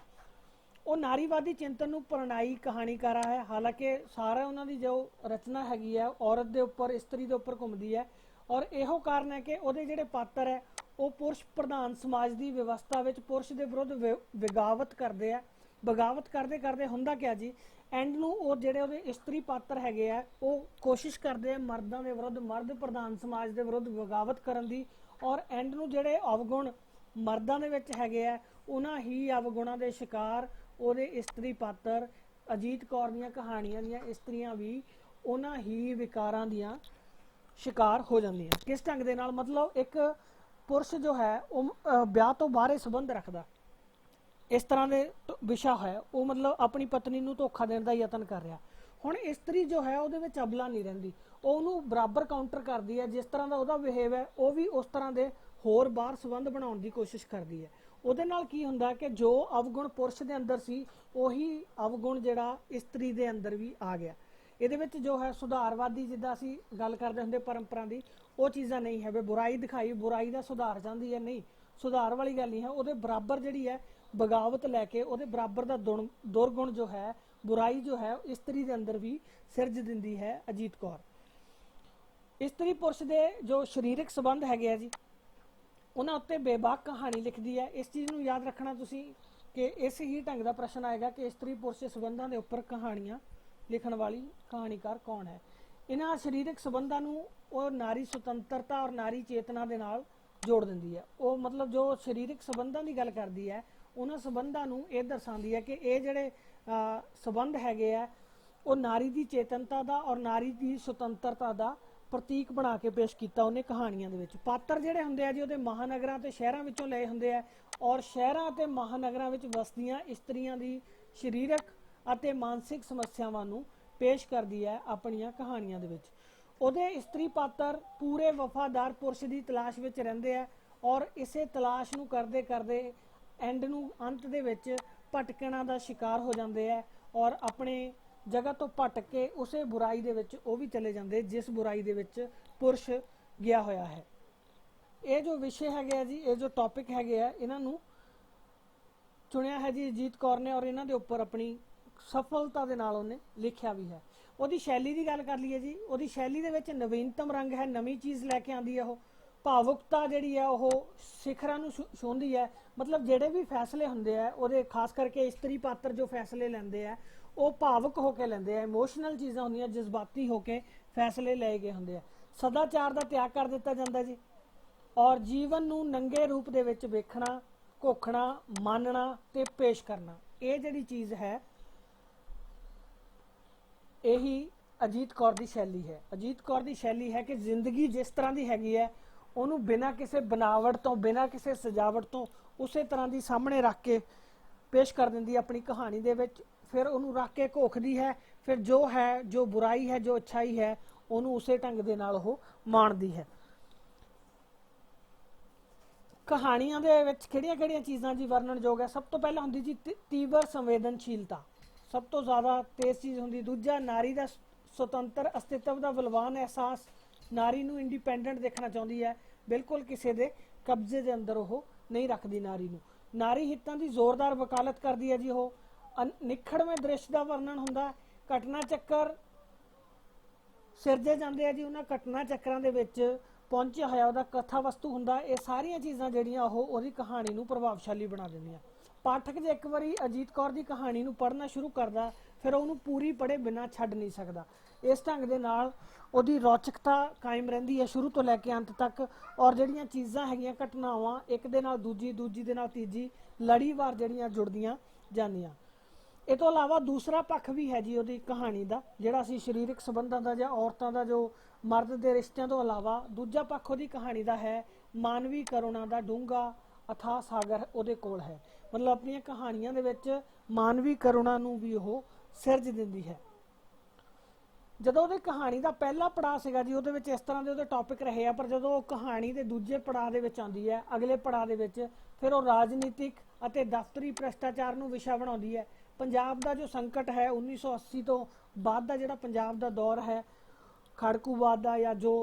ਉਹ ਨਾਰੀਵਾਦੀ ਚਿੰਤਨ ਨੂੰ ਪ੍ਰਣਾਈ ਕਹਾਣੀਕਾਰਾ ਹੈ। ਹਾਲਾਂਕਿ ਸਾਰਾ ਉਹਨਾਂ ਦੀ ਜੋ ਰਚਨਾ ਹੈਗੀ ਹੈ ਔਰਤ ਦੇ ਉੱਪਰ, ਇਸਤਰੀ ਦੇ ਉੱਪਰ ਘੁੰਮਦੀ ਹੈ। ਔਰ ਇਹੋ ਕਾਰਨ ਹੈ ਕਿ ਉਹਦੇ ਜਿਹੜੇ ਪਾਤਰ ਹੈ ਉਹ ਪੁਰਸ਼ ਪ੍ਰਧਾਨ ਸਮਾਜ ਦੀ ਵਿਵਸਥਾ ਵਿੱਚ ਪੁਰਸ਼ ਦੇ ਵਿਰੁੱਧ ਬਗਾਵਤ ਕਰਦੇ ਆ। ਬਗਾਵਤ ਕਰਦੇ ਕਰਦੇ ਹੁੰਦਾ ਕਿਆ ਜੀ, ਐਂਡ ਨੂੰ ਉਹ ਜਿਹੜੇ ਉਹਦੇ ਇਸਤਰੀ ਪਾਤਰ ਹੈਗੇ ਆ ਉਹ ਕੋਸ਼ਿਸ਼ ਕਰਦੇ ਆ ਮਰਦਾਂ ਦੇ ਵਿਰੁੱਧ, ਮਰਦ ਪ੍ਰਧਾਨ ਸਮਾਜ ਦੇ ਵਿਰੁੱਧ ਬਗਾਵਤ ਕਰਨ ਦੀ। ਔਰ ਐਂਡ ਨੂੰ ਜਿਹੜੇ ਅਵਗੁਣ ਮਰਦਾਂ ਦੇ ਵਿੱਚ ਹੈਗੇ ਆ ਉਹਨਾਂ ਹੀ ਅਵਗੁਣਾਂ ਦੇ ਸ਼ਿਕਾਰ ਉਹਦੇ ਇਸਤਰੀ ਪਾਤਰ। ਅਜੀਤ ਕੌਰ ਦੀਆਂ ਕਹਾਣੀਆਂ ਦੀਆਂ ਇਸਤਰੀਆਂ ਵੀ ਉਹਨਾਂ ਹੀ ਵਿਕਾਰਾਂ ਦੀਆਂ ਸ਼ਿਕਾਰ ਹੋ ਜਾਂਦੀਆਂ। ਕਿਸ ਢੰਗ ਦੇ ਨਾਲ? ਮਤਲਬ ਇੱਕ ਪੁਰਸ਼ ਜੋ ਹੈ ਉਹ ਵਿਆਹ ਤੋਂ ਬਾਹਰੇ ਸੰਬੰਧ ਰੱਖਦਾ, ਇਸ ਤਰ੍ਹਾਂ ਦੇ ਵਿਸ਼ਾ ਹੈ, ਉਹ ਮਤਲਬ ਆਪਣੀ ਪਤਨੀ ਨੂੰ ਧੋਖਾ ਦੇਣ ਦਾ ਯਤਨ ਕਰ ਰਿਹਾ। ਹੁਣ ਇਸਤਰੀ ਜੋ ਹੈ ਉਹਦੇ ਵਿੱਚ ਅਬਲਾ ਨਹੀਂ ਰਹਿੰਦੀ, ਉਹ ਉਹਨੂੰ ਬਰਾਬਰ ਕਾਊਂਟਰ ਕਰਦੀ ਹੈ। ਜਿਸ ਤਰ੍ਹਾਂ ਦਾ ਉਹਦਾ ਬਿਹੇਵ ਹੈ ਉਹ ਵੀ ਉਸ ਤਰ੍ਹਾਂ ਦੇ ਹੋਰ ਬਾਹਰ ਸੰਬੰਧ ਬਣਾਉਣ ਦੀ ਕੋਸ਼ਿਸ਼ ਕਰਦੀ ਹੈ। ਉਹਦੇ ਨਾਲ ਕੀ ਹੁੰਦਾ ਕਿ ਜੋ ਅਵਗੁਣ ਪੁਰਸ਼ ਦੇ ਅੰਦਰ ਸੀ ਉਹੀ ਅਵਗੁਣ ਜਿਹੜਾ ਇਸਤਰੀ ਦੇ ਅੰਦਰ ਵੀ ਆ ਗਿਆ। ਇਹਦੇ ਵਿੱਚ ਜੋ ਹੈ ਸੁਧਾਰਵਾਦੀ, ਜਿੱਦਾਂ ਅਸੀਂ ਗੱਲ ਕਰਦੇ ਹੁੰਦੇ ਪਰੰਪਰਾ ਦੀ, ਉਹ ਚੀਜ਼ਾਂ ਨਹੀਂ ਹੈ ਵੀ ਬੁਰਾਈ ਦਿਖਾਈ, ਬੁਰਾਈ ਦਾ ਸੁਧਾਰ ਚਾਹੁੰਦੀ ਹੈ, ਨਹੀਂ, ਸੁਧਾਰ ਵਾਲੀ ਗੱਲ ਨਹੀਂ ਹੈ। ਉਹਦੇ ਬਰਾਬਰ ਜਿਹੜੀ ਹੈ ਬਗਾਵਤ ਲੈ ਕੇ ਉਹਦੇ ਬਰਾਬਰ ਦਾ ਦੁਰਗੁਣ ਜੋ ਹੈ, ਬੁਰਾਈ ਜੋ ਹੈ ਇਸਤਰੀ ਦੇ ਅੰਦਰ ਵੀ ਸਿਰਜ ਦਿੰਦੀ ਹੈ ਅਜੀਤ ਕੌਰ। ਇਸਤਰੀ ਪੁਰਸ਼ ਦੇ ਜੋ ਸਰੀਰਕ ਸੰਬੰਧ ਹੈਗੇ ਆ ਜੀ ਉਹਨਾਂ ਉੱਤੇ ਬੇਬਾਕ ਕਹਾਣੀ ਲਿਖਦੀ ਹੈ। ਇਸ ਚੀਜ਼ ਨੂੰ ਯਾਦ ਰੱਖਣਾ ਤੁਸੀਂ ਕਿ ਇਸ ਹੀ ਢੰਗ ਦਾ ਪ੍ਰਸ਼ਨ ਆਏਗਾ ਕਿ ਇਸਤਰੀ ਪੁਰਸ਼ ਸੰਬੰਧਾਂ ਦੇ ਉੱਪਰ ਕਹਾਣੀਆਂ ਲਿਖਣ ਵਾਲੀ ਕਹਾਣੀਕਾਰ ਕੌਣ ਹੈ। ਇਹਨਾਂ ਸਰੀਰਕ ਸੰਬੰਧਾਂ ਨੂੰ ਉਹ ਨਾਰੀ ਸੁਤੰਤਰਤਾ ਔਰ ਨਾਰੀ ਚੇਤਨਾ ਦੇ ਨਾਲ ਜੋੜ ਦਿੰਦੀ ਹੈ। ਉਹ ਮਤਲਬ ਜੋ ਸਰੀਰਕ ਸੰਬੰਧਾਂ ਦੀ ਗੱਲ ਕਰਦੀ ਹੈ ਉਹਨਾਂ ਸੰਬੰਧਾਂ ਨੂੰ ਇਹ ਦਰਸਾਉਂਦੀ ਹੈ ਕਿ ਇਹ ਜਿਹੜੇ ਸੰਬੰਧ ਹੈਗੇ ਆ ਉਹ ਨਾਰੀ ਦੀ ਚੇਤਨਤਾ ਦਾ ਔਰ ਨਾਰੀ ਦੀ ਸੁਤੰਤਰਤਾ ਦਾ ਪ੍ਰਤੀਕ ਬਣਾ ਕੇ ਪੇਸ਼ ਕੀਤਾ ਉਹਨੇ ਕਹਾਣੀਆਂ ਦੇ ਵਿੱਚ। ਪਾਤਰ ਜਿਹੜੇ ਹੁੰਦੇ ਆ ਜੀ ਉਹਦੇ ਮਹਾਨਗਰਾਂ ਤੇ ਸ਼ਹਿਰਾਂ ਵਿੱਚੋਂ ਲਏ ਹੁੰਦੇ ਆ ਔਰ ਸ਼ਹਿਰਾਂ ਅਤੇ ਮਹਾਨਗਰਾਂ ਵਿੱਚ ਵਸਦੀਆਂ ਇਸਤਰੀਆਂ ਦੀ ਸਰੀਰਕ ਅਤੇ ਮਾਨਸਿਕ ਸਮੱਸਿਆਵਾਂ ਨੂੰ ਪੇਸ਼ ਕਰਦੀ ਹੈ ਆਪਣੀਆਂ ਕਹਾਣੀਆਂ ਦੇ ਵਿੱਚ। ਉਹਦੇ ਇਸਤਰੀ ਪਾਤਰ ਪੂਰੇ ਵਫਾਦਾਰ ਪੁਰਸ਼ ਦੀ ਤਲਾਸ਼ ਵਿੱਚ ਰਹਿੰਦੇ ਆ ਔਰ ਇਸੇ ਤਲਾਸ਼ ਨੂੰ ਕਰਦੇ ਕਰਦੇ ਐਂਡ ਨੂੰ ਅੰਤ ਦੇ ਵਿੱਚ ਭਟਕਣਾ ਦਾ ਸ਼ਿਕਾਰ ਹੋ ਜਾਂਦੇ ਆ ਔਰ ਆਪਣੇ ਜਗ੍ਹਾ ਤੋਂ ਭਟਕ ਕੇ ਉਸੇ ਬੁਰਾਈ ਦੇ ਵਿੱਚ ਉਹ ਵੀ ਚਲੇ ਜਾਂਦੇ ਜਿਸ ਬੁਰਾਈ ਦੇ ਵਿੱਚ ਪੁਰਸ਼ ਗਿਆ ਹੋਇਆ ਹੈ। ਇਹ ਜੋ ਵਿਸ਼ੇ ਹੈਗੇ ਆ ਜੀ, ਇਹ ਜੋ ਟੌਪਿਕ ਹੈਗੇ ਆ, ਇਹਨਾਂ ਨੂੰ ਚੁਣਿਆ ਹੈ ਜੀ ਅਜੀਤ ਕੌਰ ਨੇ ਔਰ ਇਹਨਾਂ ਦੇ ਉੱਪਰ ਆਪਣੀ ਸਫਲਤਾ ਦੇ ਨਾਲ ਉਹਨੇ ਲਿਖਿਆ ਵੀ ਹੈ। ਉਹਦੀ ਸ਼ੈਲੀ ਦੀ ਗੱਲ ਕਰ ਲਈਏ ਜੀ, ਉਹਦੀ ਸ਼ੈਲੀ ਦੇ ਵਿੱਚ ਨਵੀਨਤਮ ਰੰਗ ਹੈ, ਨਵੀਂ ਚੀਜ਼ ਲੈ ਕੇ ਆਉਂਦੀ ਹੈ। ਉਹ ਭਾਵੁਕਤਾ ਜਿਹੜੀ ਹੈ ਉਹ ਸਿਖਰਾਂ ਨੂੰ ਛੂਹੰਦੀ ਹੈ। ਮਤਲਬ ਜਿਹੜੇ ਵੀ ਫੈਸਲੇ ਹੁੰਦੇ ਆ ਉਹਦੇ, ਖਾਸ ਕਰਕੇ ਇਸਤਰੀ ਪਾਤਰ ਜੋ ਫੈਸਲੇ ਲੈਂਦੇ ਆ ਉਹ ਭਾਵੁਕ ਹੋ ਕੇ ਲੈਂਦੇ ਆ, ਇਮੋਸ਼ਨਲ ਚੀਜ਼ਾਂ ਹੁੰਦੀਆਂ, ਜਜ਼ਬਾਤੀ ਹੋ ਕੇ ਫੈਸਲੇ ਲਏ ਗਏ ਹੁੰਦੇ ਆ। ਸਦਾਚਾਰ ਦਾ ਤਿਆਗ ਕਰ ਦਿੱਤਾ ਜਾਂਦਾ ਜੀ ਔਰ ਜੀਵਨ ਨੂੰ ਨੰਗੇ ਰੂਪ ਦੇ ਵਿੱਚ ਵੇਖਣਾ, ਘੋਖਣਾ, ਮੰਨਣਾ ਤੇ ਪੇਸ਼ ਕਰਨਾ, ਇਹ ਜਿਹੜੀ ਚੀਜ਼ ਹੈ ਇਹੀ ਅਜੀਤ ਕੌਰ ਦੀ ਸ਼ੈਲੀ ਹੈ। ਅਜੀਤ ਕੌਰ ਦੀ ਸ਼ੈਲੀ ਹੈ ਕਿ ਜ਼ਿੰਦਗੀ ਜਿਸ ਤਰ੍ਹਾਂ ਦੀ ਹੈਗੀ ਹੈ ਉਹਨੂੰ ਬਿਨਾਂ ਕਿਸੇ ਬਨਾਵਟ ਤੋਂ, ਬਿਨਾਂ ਕਿਸੇ ਸਜਾਵਟ ਤੋਂ ਉਸੇ ਤਰ੍ਹਾਂ ਦੀ ਸਾਹਮਣੇ ਰੱਖ ਕੇ ਪੇਸ਼ ਕਰ ਦਿੰਦੀ ਹੈ ਆਪਣੀ ਕਹਾਣੀ ਦੇ ਵਿੱਚ। ਫਿਰ ਉਹਨੂੰ ਰੱਖ ਕੇ ਘੋਖਦੀ ਹੈ, ਫਿਰ ਜੋ ਹੈ, ਜੋ ਬੁਰਾਈ ਹੈ, ਜੋ ਅੱਛਾਈ ਹੈ, ਉਹਨੂੰ ਉਸੇ ਢੰਗ ਦੇ ਨਾਲ ਉਹ ਮਾਣਦੀ ਹੈ। ਕਹਾਣੀਆਂ ਦੇ ਵਿੱਚ ਕਿਹੜੀਆਂ-ਕਿਹੜੀਆਂ ਚੀਜ਼ਾਂ ਜੀ ਵਰਣਨਯੋਗ ਹੈ? ਸਭ ਤੋਂ ਪਹਿਲਾਂ ਹੁੰਦੀ ਜੀ ਤੀਵਰ ਸੰਵੇਦਨਸ਼ੀਲਤਾ, ਸਭ ਤੋਂ ਜ਼ਿਆਦਾ ਤੇਜ਼ ਚੀਜ਼ ਹੁੰਦੀ। ਦੂਜਾ, ਨਾਰੀ ਦਾ ਸੁਤੰਤਰ ਅਸਤਿਤਵ ਦਾ ਬਲਵਾਨ ਅਹਿਸਾਸ, ਨਾਰੀ ਨੂੰ ਇੰਡੀਪੈਂਡੈਂਟ ਦੇਖਣਾ ਚਾਹੁੰਦੀ ਹੈ, ਬਿਲਕੁਲ ਕਿਸੇ ਦੇ ਕਬਜ਼ੇ ਦੇ ਅੰਦਰ ਉਹ ਨਹੀਂ ਰੱਖਦੀ ਨਾਰੀ ਨੂੰ। ਨਾਰੀ ਹਿੱਤਾਂ ਦੀ ਜ਼ੋਰਦਾਰ ਵਕਾਲਤ ਕਰਦੀ ਹੈ ਜੀ ਉਹ। ਨਿਖੜਵੇਂ ਦ੍ਰਿਸ਼ ਦਾ ਵਰਣਨ ਹੁੰਦਾ, ਘਟਨਾ ਚੱਕਰ ਸਿਰਜੇ ਜਾਂਦੇ ਆ ਜੀ, ਉਹਨਾਂ ਘਟਨਾ ਚੱਕਰਾਂ ਦੇ ਵਿੱਚ ਪਹੁੰਚਿਆ ਹੋਇਆ ਉਹਦਾ ਕਥਾ ਵਸਤੂ ਹੁੰਦਾ। ਇਹ ਸਾਰੀਆਂ ਚੀਜ਼ਾਂ ਜਿਹੜੀਆਂ ਉਹ ਉਹਦੀ ਕਹਾਣੀ ਨੂੰ ਪ੍ਰਭਾਵਸ਼ਾਲੀ ਬਣਾ ਦਿੰਦੀਆਂ। ਪਾਠਕ ਜੇ ਇੱਕ ਵਾਰੀ ਅਜੀਤ ਕੌਰ ਦੀ ਕਹਾਣੀ ਨੂੰ ਪੜ੍ਹਨਾ ਸ਼ੁਰੂ ਕਰਦਾ ਫਿਰ ਉਹਨੂੰ ਪੂਰੀ ਪੜ੍ਹੇ ਬਿਨਾਂ ਛੱਡ ਨਹੀਂ ਸਕਦਾ। ਇਸ ਢੰਗ ਦੇ ਨਾਲ ਉਹਦੀ ਰੌਚਕਤਾ ਕਾਇਮ ਰਹਿੰਦੀ ਹੈ ਸ਼ੁਰੂ ਤੋਂ ਲੈ ਕੇ ਅੰਤ ਤੱਕ। ਔਰ ਜਿਹੜੀਆਂ ਚੀਜ਼ਾਂ ਹੈਗੀਆਂ, ਘਟਨਾਵਾਂ ਇੱਕ ਦੇ ਨਾਲ ਦੂਜੀ, ਦੂਜੀ ਦੇ ਨਾਲ ਤੀਜੀ, ਲੜੀਵਾਰ ਜਿਹੜੀਆਂ ਜੁੜਦੀਆਂ ਜਾਂਦੀਆਂ। ਇਹ ਤੋਂ ਇਲਾਵਾ ਦੂਸਰਾ ਪੱਖ ਵੀ ਹੈ ਜੀ ਉਹਦੀ ਕਹਾਣੀ ਦਾ, ਜਿਹੜਾ ਅਸੀਂ ਸਰੀਰਕ ਸੰਬੰਧਾਂ ਦਾ ਜਾਂ ਔਰਤਾਂ ਦਾ ਜੋ ਮਰਦ ਦੇ ਰਿਸ਼ਤਿਆਂ ਤੋਂ ਇਲਾਵਾ ਦੂਜਾ ਪੱਖ ਉਹਦੀ ਕਹਾਣੀ ਦਾ ਹੈ ਮਾਨਵੀ ਕਰੁਣਾ ਦਾ ਡੂੰਘਾ ਅਥਾਹ ਸਾਗਰ ਉਹਦੇ ਕੋਲ ਹੈ। ਮਤਲਬ ਆਪਣੀਆਂ ਕਹਾਣੀਆਂ ਦੇ ਵਿੱਚ ਮਾਨਵੀ ਕਰੁਣਾ ਨੂੰ ਵੀ ਉਹ ਸਿਰਜ ਦਿੰਦੀ ਹੈ। ਜਦੋਂ ਉਹਦੇ ਕਹਾਣੀ ਦਾ ਪਹਿਲਾ ਪੜਾਅ ਸੀਗਾ ਜੀ ਉਹਦੇ ਵਿੱਚ ਇਸ ਤਰ੍ਹਾਂ ਦੇ ਉਹਦੇ ਟੌਪਿਕ ਰਹੇ ਆ, ਪਰ ਜਦੋਂ ਉਹ ਕਹਾਣੀ ਦੇ ਦੂਜੇ ਪੜਾਅ ਦੇ ਵਿੱਚ ਆਉਂਦੀ ਹੈ, ਅਗਲੇ ਪੜਾਅ ਦੇ ਵਿੱਚ ਫਿਰ ਉਹ ਰਾਜਨੀਤਿਕ ਅਤੇ ਦਫ਼ਤਰੀ ਭ੍ਰਿਸ਼ਟਾਚਾਰ ਨੂੰ ਵਿਸ਼ਾ ਬਣਾਉਂਦੀ ਹੈ। ਪੰਜਾਬ ਦਾ ਜੋ ਸੰਕਟ ਹੈ 1980 ਤੋਂ ਬਾਅਦ ਦਾ ਜਿਹੜਾ ਪੰਜਾਬ ਦਾ ਦੌਰ ਹੈ, ਖੜਕੂਵਾਦ ਦਾ ਜਾਂ ਜੋ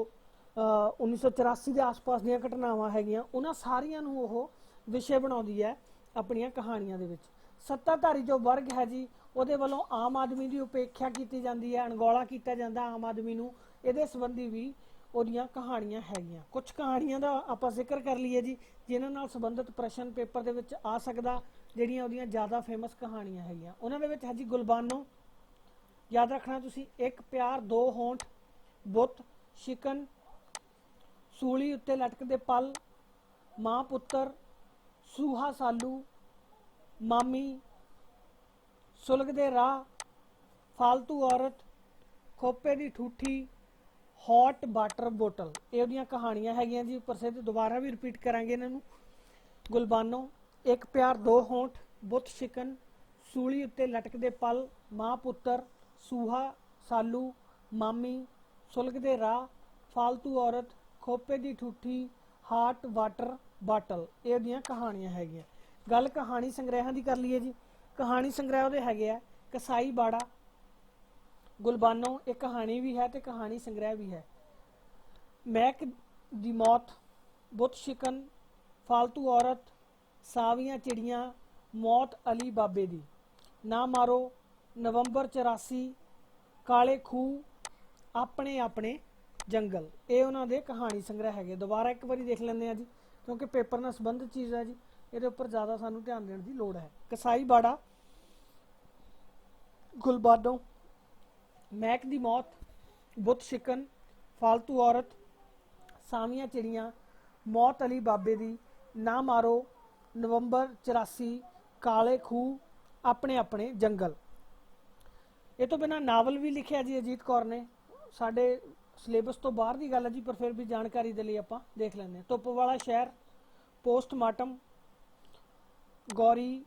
1984 ਦੇ ਆਸ-ਪਾਸ ਦੀਆਂ ਘਟਨਾਵਾਂ ਹੈਗੀਆਂ, ਉਹਨਾਂ ਸਾਰੀਆਂ ਨੂੰ ਉਹ ਵਿਸ਼ੇ ਬਣਾਉਂਦੀ ਹੈ ਆਪਣੀਆਂ ਕਹਾਣੀਆਂ ਦੇ ਵਿੱਚ। ਸੱਤਾਧਾਰੀ ਜੋ ਵਰਗ ਹੈ ਜੀ ਉਹਦੇ ਵੱਲੋਂ ਆਮ ਆਦਮੀ ਦੀ ਉਪੇਖਿਆ ਕੀਤੀ ਜਾਂਦੀ ਹੈ, ਅਣਗੌਲਾ ਕੀਤਾ ਜਾਂਦਾ ਆਮ ਆਦਮੀ ਨੂੰ, ਇਹਦੇ ਸੰਬੰਧੀ ਵੀ ਉਹਦੀਆਂ ਕਹਾਣੀਆਂ ਹੈਗੀਆਂ। ਕੁਝ ਕਹਾਣੀਆਂ ਦਾ ਆਪਾਂ ਜ਼ਿਕਰ ਕਰ ਲਈਏ ਜੀ ਜਿਨ੍ਹਾਂ ਨਾਲ ਸੰਬੰਧਿਤ ਪ੍ਰਸ਼ਨ ਪੇਪਰ ਦੇ ਵਿੱਚ ਆ ਸਕਦਾ, ਜਿਹੜੀਆਂ ਉਹਦੀਆਂ ਜ਼ਿਆਦਾ ਫੇਮਸ ਕਹਾਣੀਆਂ ਹੈਗੀਆਂ। ਉਹਨਾਂ ਦੇ ਵਿੱਚ ਹੈ ਜੀ ਗੁਲਬਾਨੋ, ਯਾਦ ਰੱਖਣਾ ਤੁਸੀਂ, ਇੱਕ ਪਿਆਰ ਦੋ ਹੋਂਠ, ਬੁੱਤ, ਸ਼ਿਕਨ, ਸੂਲੀ ਉੱਤੇ ਲਟਕਦੇ ਪਲ, ਮਾਂ ਪੁੱਤਰ, ਸੂਹਾ ਸਾਲੂ, ਮਾਮੀ, ਸੁਲਗਦੇ ਰਾਹ, ਫਾਲਤੂ ਔਰਤ, ਖੋਪੇ ਦੀ ਠੂਠੀ, ਹੌਟ ਵਾਟਰ ਬੋਟਲ, ਇਹ ਉਹਦੀਆਂ ਕਹਾਣੀਆਂ ਹੈਗੀਆਂ ਜੀ ਪ੍ਰਸਿੱਧ। ਦੁਬਾਰਾ ਵੀ ਰਿਪੀਟ ਕਰਾਂਗੇ ਇਹਨਾਂ ਨੂੰ। ਗੁਲਬਾਨੋ, ਇੱਕ ਪਿਆਰ ਦੋ ਹੋਂਠ, ਬੁੱਤ ਸ਼ਿਕਨ, ਸੂਲੀ ਉੱਤੇ ਲਟਕਦੇ ਪਲ, ਮਾਂ ਪੁੱਤਰ, ਸੂਹਾ ਸਾਲੂ, ਮਾਮੀ, ਸੁਲਗਦੇ ਰਾਹ, ਫਾਲਤੂ ਔਰਤ, ਖੋਪੇ ਦੀ ਠੂਠੀ, ਹਾਟ ਵਾਟਰ ਬਾਟਲ, ਇਹ ਉਹਦੀਆਂ ਕਹਾਣੀਆਂ ਹੈਗੀਆਂ। ਗੱਲ ਕਹਾਣੀ ਸੰਗ੍ਰਹਿਾਂ ਦੀ ਕਰ ਲਈਏ ਜੀ। ਕਹਾਣੀ ਸੰਗ੍ਰਹਿ ਉਹਦੇ ਹੈਗੇ ਆ ਕਸਾਈ ਬਾੜਾ, ਗੁਲਬਾਨੋ ਇੱਕ ਕਹਾਣੀ ਵੀ ਹੈ ਤੇ ਕਹਾਣੀ ਸੰਗ੍ਰਹਿ ਵੀ ਹੈ। ਮਹਿਕ ਦੀ ਮੌਤ, ਬੁੱਤ ਸ਼ਿਕਨ, ਫਾਲਤੂ ਔਰਤ, ਸਾਵੀਆਂ ਚਿੜੀਆਂ, ਮੌਤ ਅਲੀ ਬਾਬੇ ਦੀ, ਨਾ ਮਾਰੋ, ਨਵੰਬਰ 84, ਕਾਲੇ ਖੂਹ, ਆਪਣੇ ਆਪਣੇ ਜੰਗਲ, ਇਹ ਉਹਨਾਂ ਦੇ ਕਹਾਣੀ ਸੰਗ੍ਰਹਿ ਹੈਗੇ। ਦੁਬਾਰਾ ਇੱਕ ਵਾਰੀ ਦੇਖ ਲੈਂਦੇ ਆ ਜੀ ਕਿਉਂਕਿ ਪੇਪਰ ਨਾਲ ਸੰਬੰਧਿਤ ਚੀਜ਼ ਹੈ ਜੀ, ਇਹਦੇ ਉੱਪਰ ਜ਼ਿਆਦਾ ਸਾਨੂੰ ਧਿਆਨ ਦੇਣ ਦੀ ਲੋੜ ਹੈ। ਕਸਾਈ ਬਾੜਾ, ਗੁਲਬਾਨੋ, ਮਹਿਕ ਦੀ ਮੌਤ, ਬੁੱਤ ਸ਼ਿਕਨ, ਫਾਲਤੂ ਔਰਤ, ਸਾਵੀਆਂ ਚਿੜੀਆਂ, ਮੌਤ ਅਲੀ ਬਾਬੇ ਦੀ, ਨਾ ਮਾਰੋ, ਨਵੰਬਰ 84, ਕਾਲੇ ਖੂਹ, ਆਪਣੇ ਆਪਣੇ ਜੰਗਲ। ਇਹ ਤੋਂ ਬਿਨਾਂ ਨਾਵਲ ਵੀ ਲਿਖਿਆ ਜੀ ਅਜੀਤ ਕੌਰ ਨੇ, ਸਾਡੇ ਸਿਲੇਬਸ ਤੋਂ ਬਾਹਰ ਦੀ ਗੱਲ ਹੈ ਜੀ ਪਰ ਫਿਰ ਵੀ ਜਾਣਕਾਰੀ ਦੇ ਲਈ ਆਪਾਂ ਦੇਖ ਲੈਂਦੇ ਹਾਂ। ਧੁੱਪ ਵਾਲਾ ਸ਼ਹਿਰ, ਪੋਸਟਮਾਰਟਮ, ਗੌਰੀ,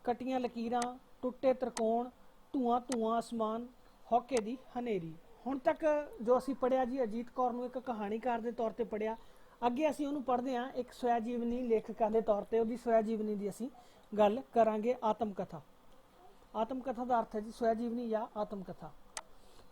ਕਟੀਆਂ ਲਕੀਰਾਂ, ਟੁੱਟੇ ਤ੍ਰਿਕੋਣ, ਧੂਆਂ ਧੂਆਂ ਅਸਮਾਨ, ਹੌਕੇ ਦੀ ਹਨੇਰੀ। ਹੁਣ ਤੱਕ ਜੋ ਅਸੀਂ ਪੜ੍ਹਿਆ ਜੀ ਅਜੀਤ ਕੌਰ ਨੂੰ ਇੱਕ ਕਹਾਣੀਕਾਰ ਦੇ ਤੌਰ ਤੇ ਪੜ੍ਹਿਆ। ਅੱਗੇ ਅਸੀਂ ਉਹਨੂੰ ਪੜ੍ਹਦੇ ਹਾਂ ਇੱਕ ਸਵੈ ਜੀਵਨੀ ਲੇਖਕਾਂ ਦੇ ਤੌਰ ਤੇ, ਉਹਦੀ ਸਵੈ ਜੀਵਨੀ ਦੀ ਅਸੀਂ ਗੱਲ ਕਰਾਂਗੇ। ਆਤਮ ਕਥਾ, ਆਤਮ ਕਥਾ ਦਾ ਅਰਥ ਹੈ ਜੀ ਸਵੈ ਜੀਵਨੀ ਜਾਂ ਆਤਮ ਕਥਾ।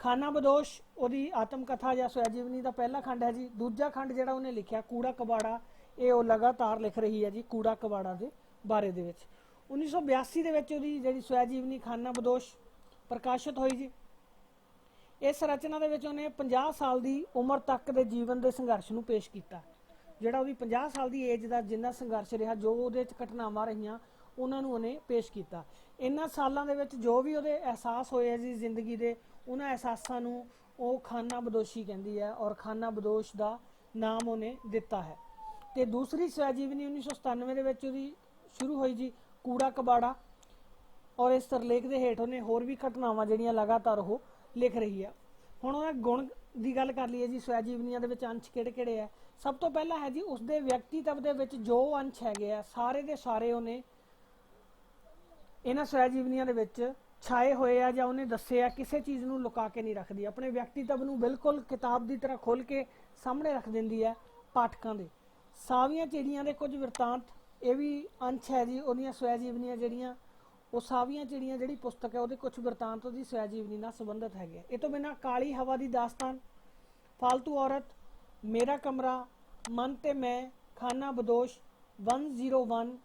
ਖਾਨਾ ਬਦੋਸ਼ ਉਹਦੀ ਆਤਮ ਕਥਾ ਜਾਂ ਸਵੈ ਜੀਵਨੀ ਦਾ ਪਹਿਲਾ ਖੰਡ ਹੈ ਜੀ। ਦੂਜਾ ਖੰਡ ਜਿਹੜਾ ਉਹਨੇ ਲਿਖਿਆ ਕੂੜਾ ਕਬਾੜਾ, ਇਹ ਉਹ ਲਗਾਤਾਰ ਲਿਖ ਰਹੀ ਹੈ ਜੀ ਕੂੜਾ ਕਬਾੜਾ ਦੇ ਬਾਰੇ ਦੇ ਵਿੱਚ। 1982 ਦੇ ਵਿੱਚ ਉਹਦੀ ਜਿਹੜੀ ਸਵੈ ਜੀਵਨੀ ਖਾਨਾ ਬਦੋਸ਼ ਪ੍ਰਕਾਸ਼ਿਤ ਹੋਈ ਜੀ। ਇਸ ਰਚਨਾ ਦੇ ਵਿੱਚ ਉਹਨੇ 50 ਸਾਲ ਦੀ ਉਮਰ ਤੱਕ ਦੇ ਜੀਵਨ ਦੇ ਸੰਘਰਸ਼ ਨੂੰ ਪੇਸ਼ ਕੀਤਾ। ਜਿਹੜਾ ਉਹਦੀ 50 ਸਾਲ ਦੀ ਏਜ ਦਾ ਜਿੰਨਾ ਸੰਘਰਸ਼ ਰਿਹਾ, ਜੋ ਉਹਦੇ 'ਚ ਘਟਨਾਵਾਂ ਰਹੀਆਂ, ਉਹਨਾਂ ਨੂੰ ਉਹਨੇ ਪੇਸ਼ ਕੀਤਾ। ਇਹਨਾਂ ਸਾਲਾਂ ਦੇ ਵਿੱਚ ਜੋ ਵੀ ਉਹਦੇ ਅਹਿਸਾਸ ਹੋਏ ਜੀ ਜ਼ਿੰਦਗੀ ਦੇ, ਉਹਨਾਂ ਅਹਿਸਾਸਾਂ ਨੂੰ ਉਹ ਖਾਨਾ ਬਦੋਸ਼ੀ ਕਹਿੰਦੀ ਹੈ ਔਰ ਖਾਨਾ ਬਦੋਸ਼ ਦਾ ਨਾਮ ਉਹਨੇ ਦਿੱਤਾ ਹੈ। ਤੇ ਦੂਸਰੀ ਸਵੈ ਜੀਵਨੀ 1997 ਦੇ ਵਿੱਚ ਉਹਦੀ ਸ਼ੁਰੂ ਹੋਈ ਜੀ ਕੂੜਾ ਕਬਾੜਾ, ਔਰ ਇਸ ਸਿਰਲੇਖ ਦੇ ਹੇਠ ਉਹਨੇ ਹੋਰ ਵੀ ਘਟਨਾਵਾਂ ਜਿਹੜੀਆਂ ਲਗਾਤਾਰ ਉਹ ਲਿਖ ਰਹੀ ਹੈ। ਹੁਣ ਉਹਨਾਂ ਗੁਣ ਦੀ ਗੱਲ ਕਰ ਲਈਏ ਜੀ, ਸਵੈ ਜੀਵਨੀਆਂ ਦੇ ਵਿੱਚ ਅੰਸ਼ ਕਿਹੜੇ ਕਿਹੜੇ ਹੈ। ਸਭ ਤੋਂ ਪਹਿਲਾਂ ਹੈ ਜੀ ਉਸਦੇ ਵਿਅਕਤੀਤਵ ਦੇ ਵਿੱਚ ਜੋ ਅੰਸ਼ ਹੈਗੇ ਆ ਸਾਰੇ ਦੇ ਸਾਰੇ ਉਹਨੇ ਇਹਨਾਂ ਸਵੈ ਜੀਵਨੀਆਂ ਦੇ ਵਿੱਚ ਛਾਏ ਹੋਏ ਆ ਜਾਂ ਉਹਨੇ ਦੱਸੇ ਆ। ਕਿਸੇ ਚੀਜ਼ ਨੂੰ ਲੁਕਾ ਕੇ ਨਹੀਂ ਰੱਖਦੀ, ਆਪਣੇ ਵਿਅਕਤੀਤਵ ਨੂੰ ਬਿਲਕੁਲ ਕਿਤਾਬ ਦੀ ਤਰ੍ਹਾਂ ਖੋਲ੍ਹ ਕੇ ਸਾਹਮਣੇ ਰੱਖ ਦਿੰਦੀ ਹੈ ਪਾਠਕਾਂ ਦੇ। ਸਾਵੀਆਂ ਚਿੜੀਆਂ ਦੇ ਕੁਝ ਬਿਰਤਾਂਤ, ਇਹ ਵੀ ਅੰਸ਼ ਹੈ ਜੀ ਉਹਦੀਆਂ ਸਵੈ ਜੀਵਨੀਆਂ ਜਿਹੜੀਆਂ। ਉਹ ਸਾਵੀਆਂ ਚਿੜੀਆਂ ਜਿਹੜੀ ਪੁਸਤਕ ਹੈ ਉਹਦੇ ਕੁਝ ਬਿਰਤਾਂਤ ਉਹਦੀ ਸਵੈ ਜੀਵਨੀ ਨਾਲ ਸੰਬੰਧਿਤ ਹੈਗੇ। ਇਹ ਤੋਂ ਬਿਨਾਂ ਕਾਲੀ ਹਵਾ ਦੀ ਦਾਸਤਾਨ, ਫਾਲਤੂ ਔਰਤ, ਮੇਰਾ ਕਮਰਾ, ਮਨ ਤੇ ਮੈਂ, ਖਾਨਾ ਬਦੋਸ਼, 101,